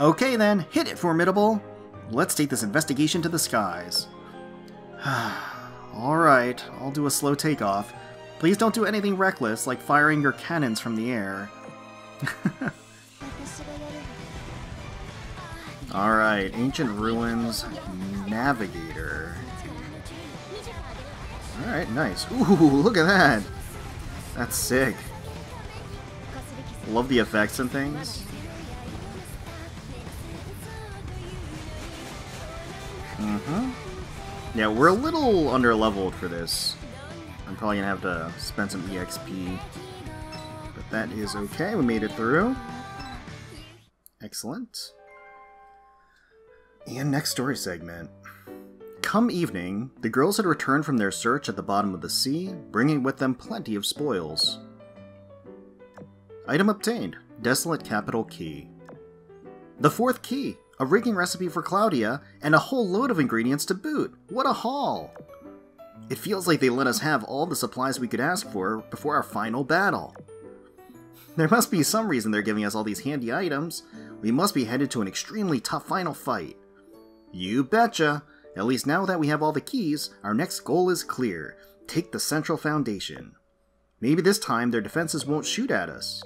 Okay then, hit it, Formidable! Let's take this investigation to the skies. Alright, I'll do a slow takeoff. Please don't do anything reckless, like firing your cannons from the air. Alright, Ancient Ruins Navigator. Alright, nice. Ooh, look at that! That's sick. Love the effects and things. Yeah, we're a little under-leveled for this. I'm probably gonna have to spend some EXP. But that is okay, we made it through. Excellent. And next story segment. Come evening, the girls had returned from their search at the bottom of the sea, bringing with them plenty of spoils. Item obtained. Desolate Capital Key. The fourth key! A rigging recipe for Klaudia, and a whole load of ingredients to boot! What a haul! It feels like they let us have all the supplies we could ask for before our final battle. There must be some reason they're giving us all these handy items. We must be headed to an extremely tough final fight. You betcha! At least now that we have all the keys, our next goal is clear. Take the Central Foundation. Maybe this time their defenses won't shoot at us.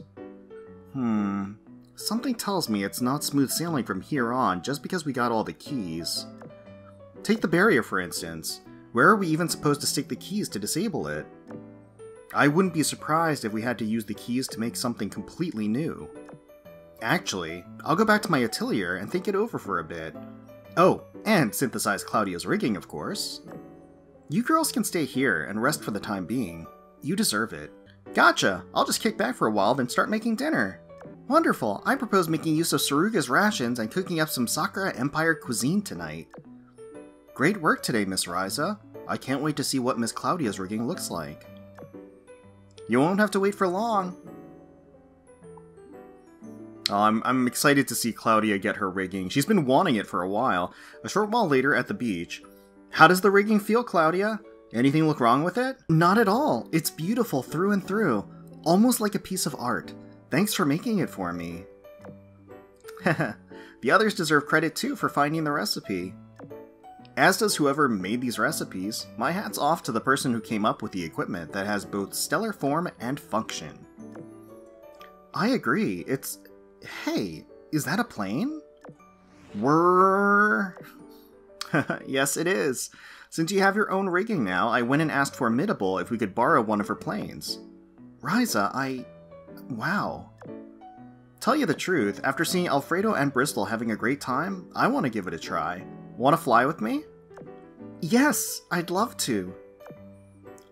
Something tells me it's not smooth sailing from here on just because we got all the keys. Take the barrier, for instance. Where are we even supposed to stick the keys to disable it? I wouldn't be surprised if we had to use the keys to make something completely new. Actually, I'll go back to my atelier and think it over for a bit. Oh, and synthesize Klaudia's rigging, of course. You girls can stay here and rest for the time being. You deserve it. Gotcha! I'll just kick back for a while, then start making dinner. Wonderful! I propose making use of Saruga's rations and cooking up some Sakura Empire cuisine tonight. Great work today, Miss Ryza. I can't wait to see what Miss Klaudia's rigging looks like. You won't have to wait for long. Oh, I'm excited to see Klaudia get her rigging. She's been wanting it for a while. A short while later at the beach. How does the rigging feel, Klaudia? Anything look wrong with it? Not at all. It's beautiful through and through. Almost like a piece of art. Thanks for making it for me. The others deserve credit too for finding the recipe. As does whoever made these recipes. My hat's off to the person who came up with the equipment that has both stellar form and function. I agree. It's... Hey, is that a plane? Yes, it is. Since you have your own rigging now, I went and asked Formidable if we could borrow one of her planes. Ryza, wow. Tell you the truth, after seeing Alfredo and Bristol having a great time, I want to give it a try. Want to fly with me? Yes, I'd love to.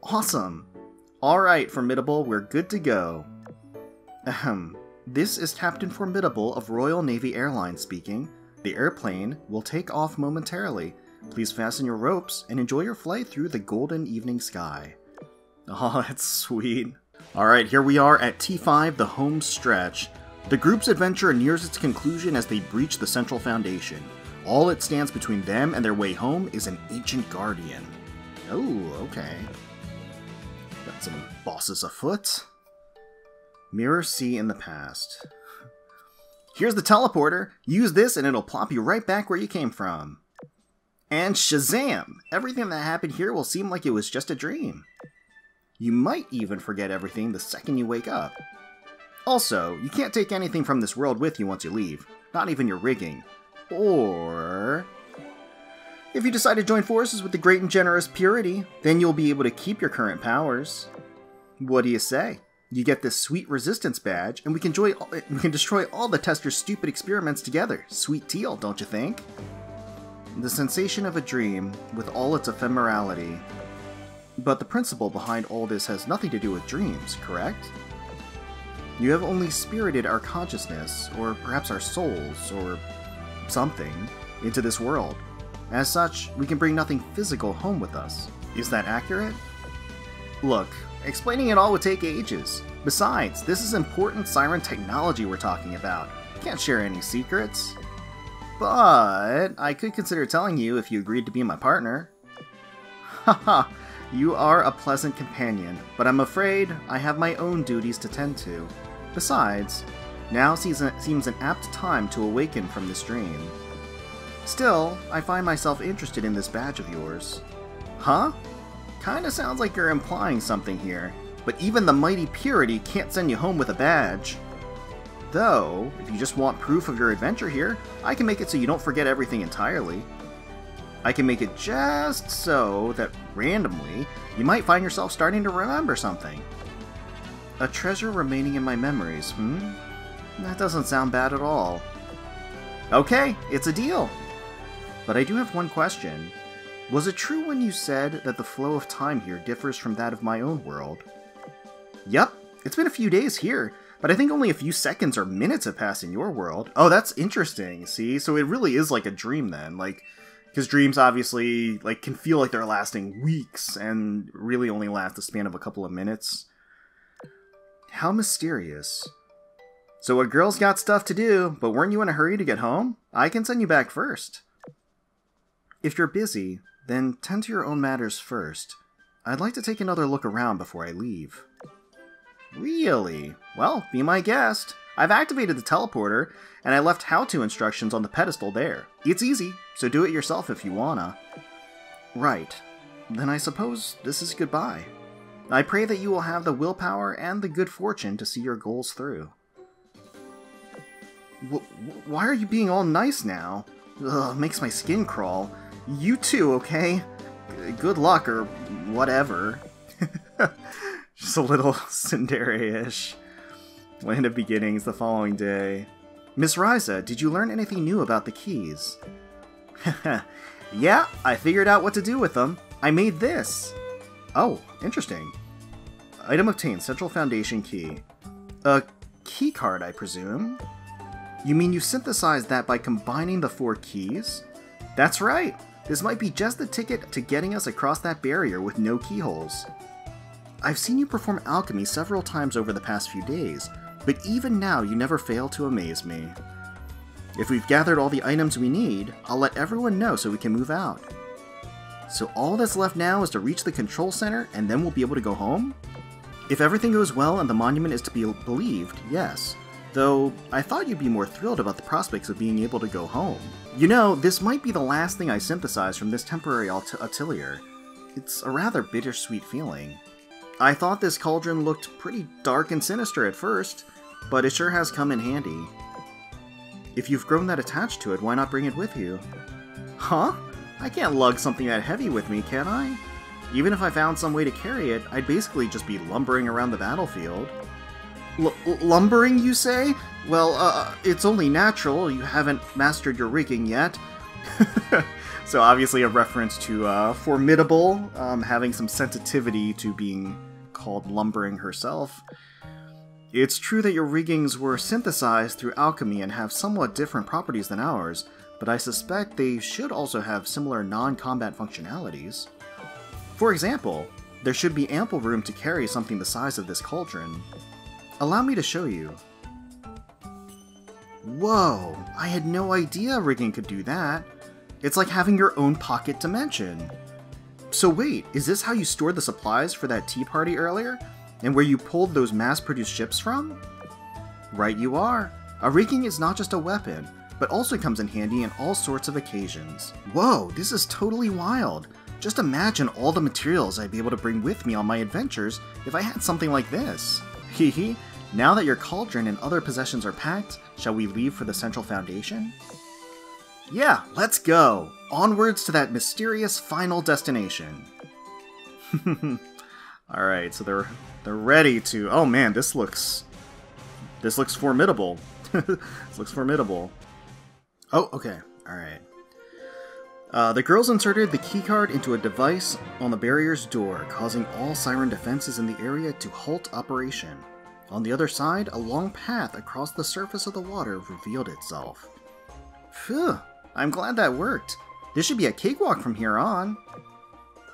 Awesome. Alright, Formidable, we're good to go. Ahem. This is Captain Formidable of Royal Navy Airlines speaking. The airplane will take off momentarily. Please fasten your ropes and enjoy your flight through the golden evening sky. Oh, that's sweet. Alright, here we are at T5, the home stretch. The group's adventure nears its conclusion as they breach the Central Foundation. All that stands between them and their way home is an ancient guardian. Oh, okay. Got some bosses afoot. Mirror C in the past. Here's the teleporter. Use this and it'll plop you right back where you came from. And shazam! Everything that happened here will seem like it was just a dream. You might even forget everything the second you wake up. Also, you can't take anything from this world with you once you leave. Not even your rigging. Or... if you decide to join forces with the great and generous Purity, then you'll be able to keep your current powers. What do you say? You get this sweet resistance badge, and we can destroy all the testers' stupid experiments together. Sweet deal, don't you think? The sensation of a dream, with all its ephemerality. But the principle behind all this has nothing to do with dreams, correct? You have only spirited our consciousness, or perhaps our souls, or something, into this world. As such, we can bring nothing physical home with us. Is that accurate? Look, explaining it all would take ages. Besides, this is important siren technology we're talking about. Can't share any secrets. But I could consider telling you if you agreed to be my partner. Haha, you are a pleasant companion, but I'm afraid I have my own duties to tend to. Besides, now seems an apt time to awaken from this dream. Still, I find myself interested in this badge of yours. Huh? Kinda sounds like you're implying something here, but even the mighty Purity can't send you home with a badge. Though, if you just want proof of your adventure here, I can make it so you don't forget everything entirely. I can make it just so that, randomly, you might find yourself starting to remember something. A treasure remaining in my memories, That doesn't sound bad at all. Okay, it's a deal! But I do have one question. Was it true when you said that the flow of time here differs from that of my own world? Yep, it's been a few days here, but I think only a few seconds or minutes have passed in your world. Oh, that's interesting, see? So it really is like a dream then, because dreams obviously, can feel like they're lasting weeks, and really only last the span of a couple of minutes. How mysterious. So a girl's got stuff to do, but weren't you in a hurry to get home? I can send you back first. If you're busy, then tend to your own matters first. I'd like to take another look around before I leave. Really? Well, be my guest. I've activated the teleporter, and I left how-to instructions on the pedestal there. It's easy, so do it yourself if you wanna. Right. Then I suppose this is goodbye. I pray that you will have the willpower and the good fortune to see your goals through. Why are you being all nice now? Ugh, makes my skin crawl. You too, okay? Good luck, or whatever. Just a little tsundere-ish. Land of Beginnings the following day. Miss Ryza, did you learn anything new about the keys? Yeah, I figured out what to do with them. I made this. Oh, interesting. Item obtained, Central Foundation key. A key card, I presume? You mean you synthesized that by combining the 4 keys? That's right! This might be just the ticket to getting us across that barrier with no keyholes. I've seen you perform alchemy several times over the past few days, but even now you never fail to amaze me. If we've gathered all the items we need, I'll let everyone know so we can move out. So all that's left now is to reach the control center, and then we'll be able to go home? If everything goes well and the monument is to be believed, yes. Though, I thought you'd be more thrilled about the prospects of being able to go home. You know, this might be the last thing I synthesize from this temporary atelier. It's a rather bittersweet feeling. I thought this cauldron looked pretty dark and sinister at first, but it sure has come in handy. If you've grown that attached to it, why not bring it with you? Huh? I can't lug something that heavy with me, can I? Even if I found some way to carry it, I'd basically just be lumbering around the battlefield. Lumbering, you say? Well, it's only natural. You haven't mastered your rigging yet. So obviously a reference to Formidable, having some sensitivity to being called lumbering herself. It's true that your riggings were synthesized through alchemy and have somewhat different properties than ours, but I suspect they should also have similar non-combat functionalities. For example, there should be ample room to carry something the size of this cauldron. Allow me to show you. Whoa, I had no idea rigging could do that. It's like having your own pocket dimension. So wait, is this how you stored the supplies for that tea party earlier? And where you pulled those mass-produced ships from? Right you are. A rigging is not just a weapon, but also comes in handy in all sorts of occasions. Whoa, this is totally wild. Just imagine all the materials I'd be able to bring with me on my adventures if I had something like this. Hehe, now that your cauldron and other possessions are packed, shall we leave for the central foundation? Yeah, let's go! Onwards to that mysterious final destination. Alright, so they're ready to... Oh man, this looks formidable. This looks formidable. Oh, okay. Alright. The girls inserted the keycard into a device on the barrier's door, causing all siren defenses in the area to halt operation. On the other side, a long path across the surface of the water revealed itself. Phew, I'm glad that worked. This should be a cakewalk from here on.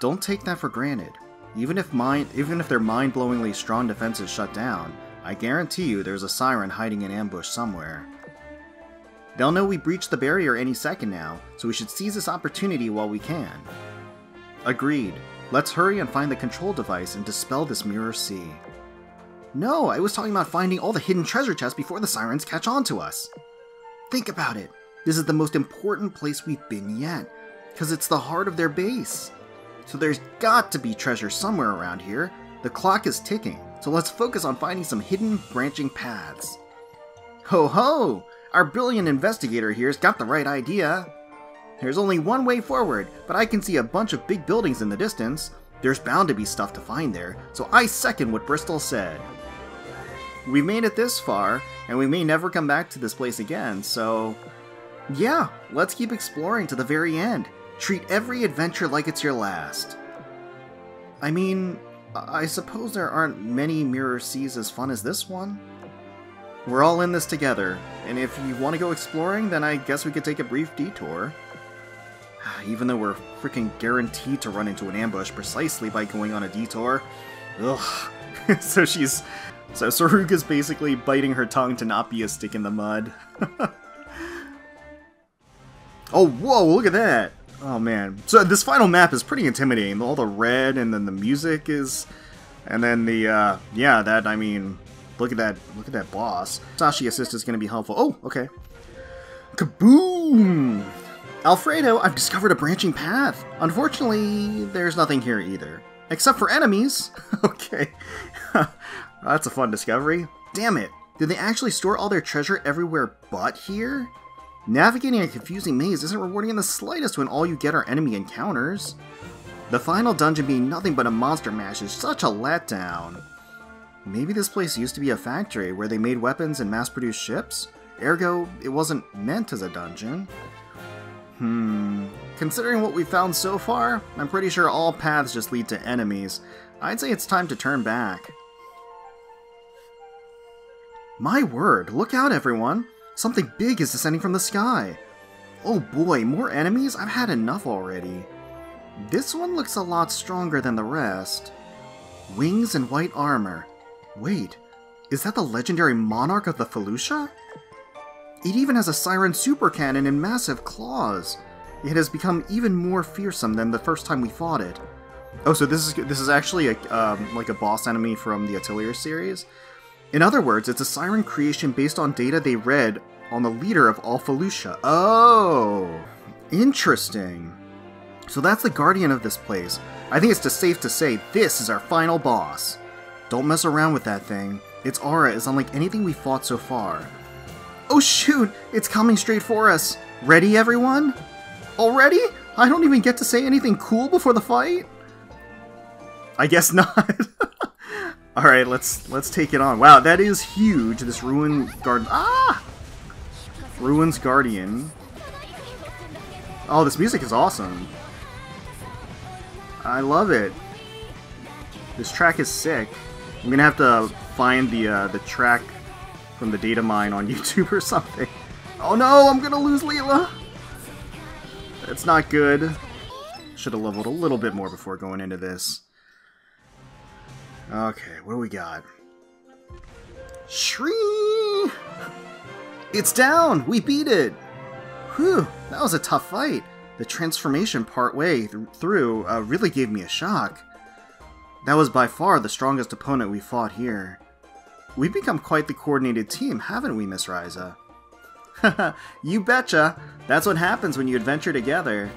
Don't take that for granted. Even if their mind-blowingly strong defenses shut down, I guarantee you there's a siren hiding in ambush somewhere. They'll know we breached the barrier any second now, so we should seize this opportunity while we can. Agreed. Let's hurry and find the control device and dispel this mirror sea. No, I was talking about finding all the hidden treasure chests before the sirens catch on to us. Think about it. This is the most important place we've been yet, because it's the heart of their base. So there's got to be treasure somewhere around here. The clock is ticking, so let's focus on finding some hidden branching paths. Ho ho! Our brilliant investigator here's got the right idea. There's only one way forward, but I can see a bunch of big buildings in the distance. There's bound to be stuff to find there, so I second what Bristol said. We've made it this far, and we may never come back to this place again, so... yeah, let's keep exploring to the very end. Treat every adventure like it's your last. I mean, I suppose there aren't many mirror seas as fun as this one. We're all in this together, and if you want to go exploring, then I guess we could take a brief detour. Even though we're freaking guaranteed to run into an ambush precisely by going on a detour. Ugh. So Saruga's basically biting her tongue to not be a stick in the mud. Oh, whoa, look at that! Oh man. So this final map is pretty intimidating. All the red, and then the music is... and then the, yeah, that, I mean... Look at that boss. Sashi assist is going to be helpful. Oh, okay. Kaboom! Alfredo, I've discovered a branching path. Unfortunately, there's nothing here either. Except for enemies. Okay. That's a fun discovery. Damn it. Did they actually store all their treasure everywhere but here? Navigating a confusing maze isn't rewarding in the slightest when all you get are enemy encounters. The final dungeon being nothing but a monster mash is such a letdown. Maybe this place used to be a factory where they made weapons and mass-produced ships? Ergo, it wasn't meant as a dungeon. Considering what we've found so far, I'm pretty sure all paths just lead to enemies. I'd say it's time to turn back. My word, look out everyone! Something big is descending from the sky! Oh boy, more enemies? I've had enough already. This one looks a lot stronger than the rest. Wings and white armor. Wait, is that the legendary monarch of the Felucia? It even has a siren super cannon and massive claws. It has become even more fearsome than the first time we fought it. Oh, so this is actually like a boss enemy from the Atelier series. In other words, it's a siren creation based on data they read on the leader of all Felucia. Oh, interesting. So that's the guardian of this place. I think it's just safe to say this is our final boss. Don't mess around with that thing. Its aura is unlike anything we fought so far. Oh shoot, it's coming straight for us. Ready, everyone? Already? I don't even get to say anything cool before the fight? I guess not. Alright, let's take it on. Wow, that is huge, this Ruin's Guardian. Oh, this music is awesome. I love it. This track is sick. I'm gonna have to find the track from the data mine on YouTube or something. Oh no, I'm gonna lose Lila! That's not good. Should have leveled a little bit more before going into this. Okay, what do we got? Shree! It's down! We beat it! Whew, that was a tough fight. The transformation partway through really gave me a shock. That was by far the strongest opponent we fought here. We've become quite the coordinated team, haven't we, Miss Ryza? Haha, you betcha! That's what happens when you adventure together.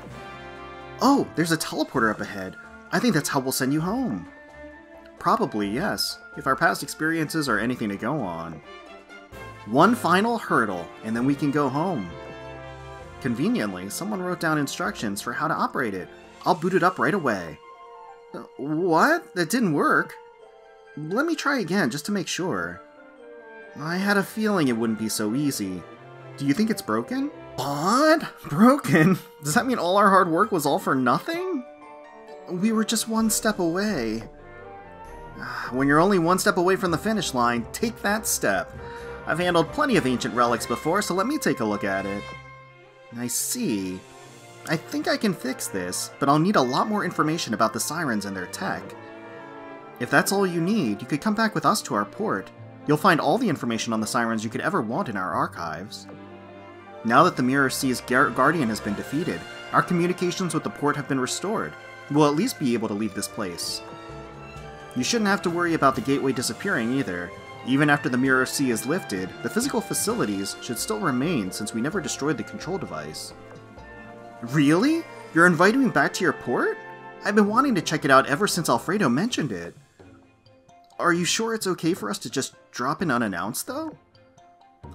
Oh, there's a teleporter up ahead. I think that's how we'll send you home. Probably, yes, if our past experiences are anything to go on. One final hurdle, and then we can go home. Conveniently, someone wrote down instructions for how to operate it. I'll boot it up right away. What? That didn't work? Let me try again, just to make sure. I had a feeling it wouldn't be so easy. Do you think it's broken? What? Broken? Does that mean all our hard work was all for nothing? We were just one step away. When you're only one step away from the finish line, take that step. I've handled plenty of ancient relics before, so let me take a look at it. I see. I think I can fix this, but I'll need a lot more information about the sirens and their tech. If that's all you need, you could come back with us to our port. You'll find all the information on the sirens you could ever want in our archives. Now that the Mirror Sea's Guardian has been defeated, our communications with the port have been restored. We'll at least be able to leave this place. You shouldn't have to worry about the gateway disappearing either. Even after the Mirror Sea is lifted, the physical facilities should still remain since we never destroyed the control device. Really? You're inviting me back to your port? I've been wanting to check it out ever since Alfredo mentioned it. Are you sure it's okay for us to just drop in unannounced, though?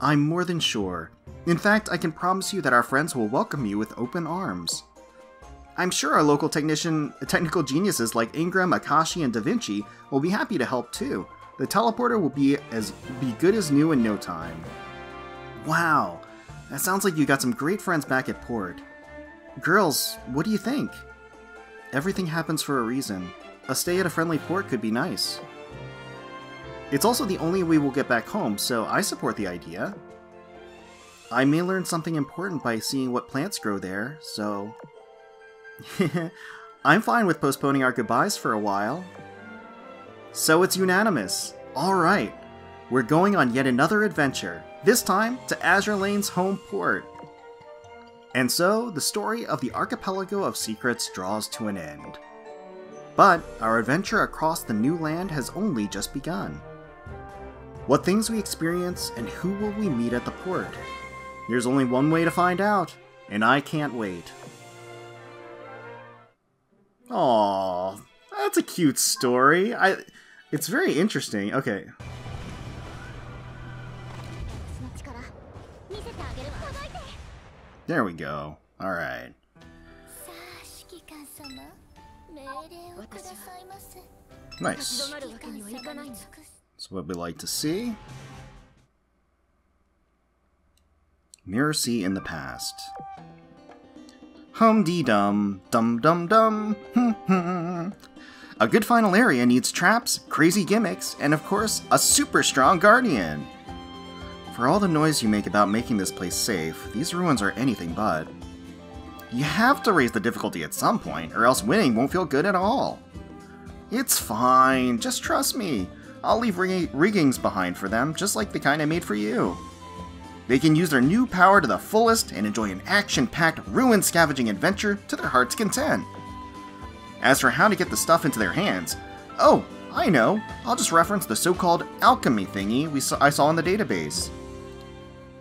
I'm more than sure. In fact, I can promise you that our friends will welcome you with open arms. I'm sure our local technical geniuses like Ingram, Akashi, and Da Vinci will be happy to help too. The teleporter will be good as new in no time. Wow, that sounds like you got some great friends back at port. Girls, what do you think? Everything happens for a reason. A stay at a friendly port could be nice. It's also the only way we'll get back home, so I support the idea. I may learn something important by seeing what plants grow there, so... I'm fine with postponing our goodbyes for a while. So it's unanimous. Alright, we're going on yet another adventure, this time to Azur Lane's home port. And so, the story of the Archipelago of Secrets draws to an end. But our adventure across the new land has only just begun. What things we experience and who will we meet at the port? There's only one way to find out, and I can't wait. Aww, that's a cute story. It's very interesting. Okay. There we go. Alright. Nice. That's what we like to see. Mirror Sea in the past. Hum-dee-dum, dum-dum-dum. A good final area needs traps, crazy gimmicks, and of course, a super strong guardian. For all the noise you make about making this place safe, these ruins are anything but. You have to raise the difficulty at some point, or else winning won't feel good at all. It's fine, just trust me. I'll leave riggings behind for them, just like the kind I made for you. They can use their new power to the fullest and enjoy an action-packed ruin scavenging adventure to their heart's content. As for how to get the stuff into their hands, oh, I know, I'll just reference the so-called alchemy thingy I saw in the database.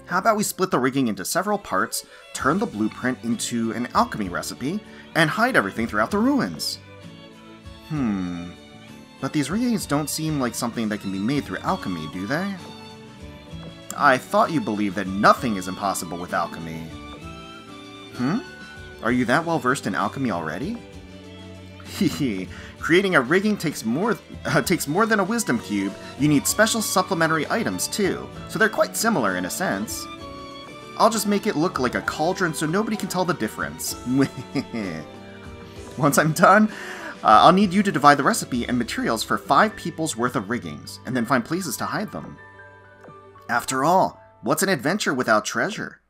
How about we split the rigging into several parts, turn the blueprint into an alchemy recipe, and hide everything throughout the ruins? But these riggings don't seem like something that can be made through alchemy, do they? I thought you believed that nothing is impossible with alchemy. Are you that well versed in alchemy already? Hehe, creating a rigging takes more than a wisdom cube. You need special supplementary items too, so they're quite similar in a sense. I'll just make it look like a cauldron so nobody can tell the difference. Once I'm done, I'll need you to divide the recipe and materials for 5 people's worth of riggings, and then find places to hide them. After all, what's an adventure without treasure?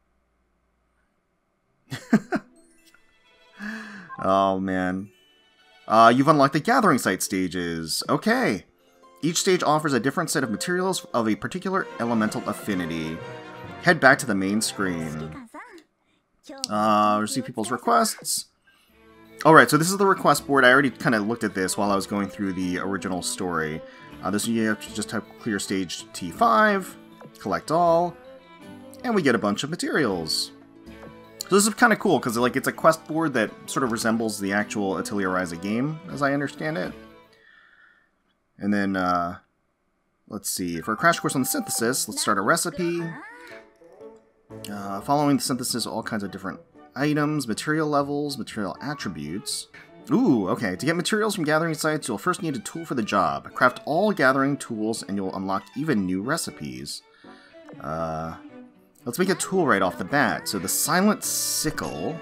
Oh man. You've unlocked the gathering site stages. Okay. Each stage offers a different set of materials of a particular elemental affinity. Head back to the main screen. Receive people's requests. Alright, so this is the request board. I already kind of looked at this while I was going through the original story. This you have to just have clear stage T5, collect all, and we get a bunch of materials. So this is kind of cool, because like it's a quest board that sort of resembles the actual Atelia Ryza game, as I understand it. And then, let's see, for a crash course on the synthesis, let's start a recipe. Following the synthesis, all kinds of different items, material levels, material attributes. Ooh, okay. To get materials from gathering sites, you'll first need a tool for the job. Craft all gathering tools, and you'll unlock even new recipes. Let's make a tool right off the bat. So the Silent Sickle.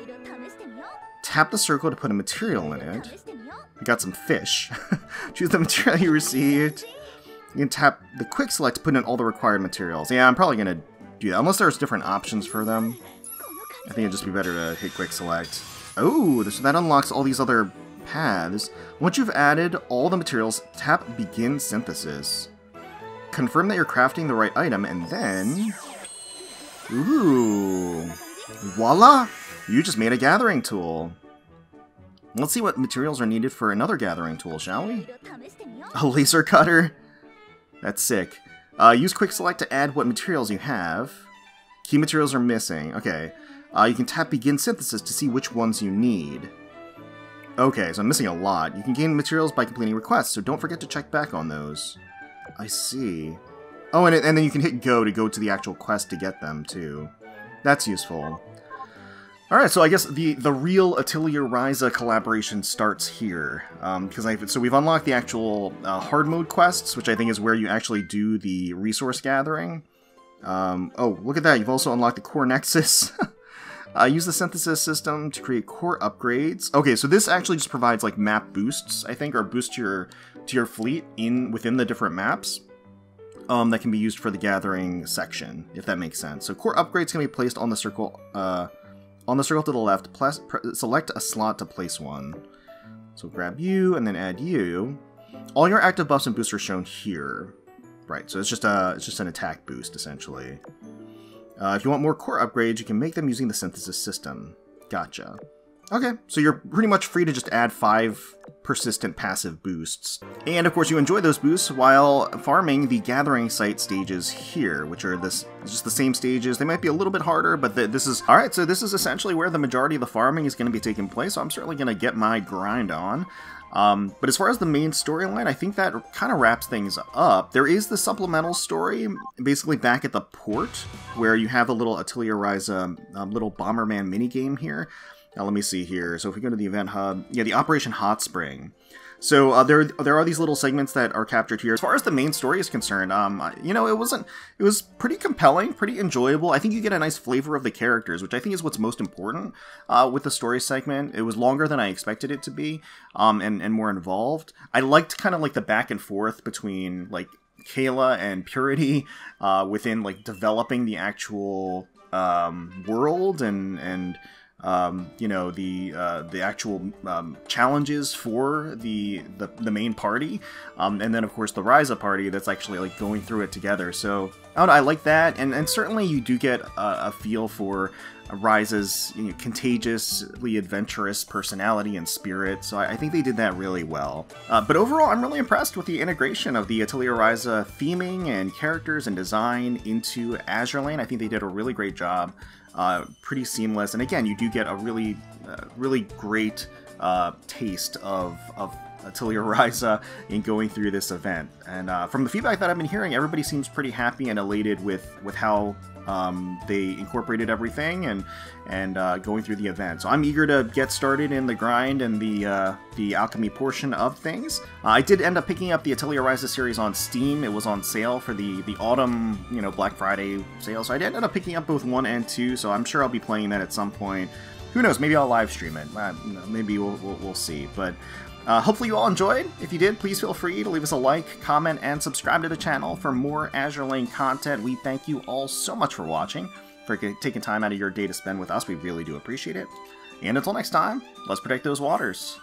Tap the circle to put a material in it. We got some fish. Choose the material you received. You can tap the quick select to put in all the required materials. Yeah, I'm probably going to do that, unless there's different options for them. I think it'd just be better to hit quick select. Oh, so that unlocks all these other paths. Once you've added all the materials, tap Begin Synthesis. Confirm that you're crafting the right item, and then... Ooh! Voila! You just made a gathering tool. Let's see what materials are needed for another gathering tool, shall we? A laser cutter? That's sick. Use quick select to add what materials you have. Key materials are missing. Okay. You can tap Begin Synthesis to see which ones you need. Okay, so I'm missing a lot. You can gain materials by completing requests, so don't forget to check back on those. I see. Oh, and then you can hit go to the actual quest to get them, too. That's useful. Alright, so I guess the real Atelier Ryza collaboration starts here. So we've unlocked the actual hard mode quests, which I think is where you actually do the resource gathering. Oh, look at that, you've also unlocked the core nexus. Use the synthesis system to create core upgrades. Okay, so this actually just provides like map boosts, I think, or boosts to your fleet within the different maps. That can be used for the gathering section, if that makes sense. So core upgrades can be placed on the circle to the left. Select a slot to place one. So grab you and then add you. All your active buffs and boosts are shown here. Right, so it's just an attack boost essentially. If you want more core upgrades, you can make them using the synthesis system. Gotcha. Okay, so you're pretty much free to just add 5 persistent passive boosts. And of course you enjoy those boosts while farming the gathering site stages here, which are just the same stages. They might be a little bit harder, but this is... Alright, so this is essentially where the majority of the farming is going to be taking place, so I'm certainly going to get my grind on. But as far as the main storyline, I think that kind of wraps things up. There is the supplemental story, basically back at the port, where you have a little Atelier Ryza little Bomberman minigame here. Now let me see here. So if we go to the event hub, yeah, the Operation Hot Spring. So there are these little segments that are captured here. As far as the main story is concerned, you know, it was pretty compelling, pretty enjoyable. I think you get a nice flavor of the characters, which I think is what's most important with the story segment. It was longer than I expected it to be, and more involved. I liked kind of like the back and forth between like Kayla and Purity within like developing the actual world and you know, the actual challenges for the main party, and then of course the Ryza party that's actually like going through it together. So Oh, I like that, and certainly you do get a feel for Ryza's contagiously adventurous personality and spirit, so I think they did that really well. But overall, I'm really impressed with the integration of the Atelier Ryza theming and characters and design into Azur Lane. I think they did a really great job, pretty seamless, and again, you do get a really great taste of Atelia Ryza in going through this event. And from the feedback that I've been hearing, everybody seems pretty happy and elated with how they incorporated everything and going through the event. So I'm eager to get started in the grind and the alchemy portion of things. I did end up picking up the Atelia Ryza series on Steam. It was on sale for the autumn, Black Friday sale. So I did end up picking up both 1 and 2. So I'm sure I'll be playing that at some point. Who knows? Maybe I'll live stream it. Maybe we'll see. But hopefully you all enjoyed. If you did, please feel free to leave us a like, comment, and subscribe to the channel for more Azur Lane content. We thank you all so much for watching, for taking time out of your day to spend with us. We really do appreciate it. And until next time, let's protect those waters.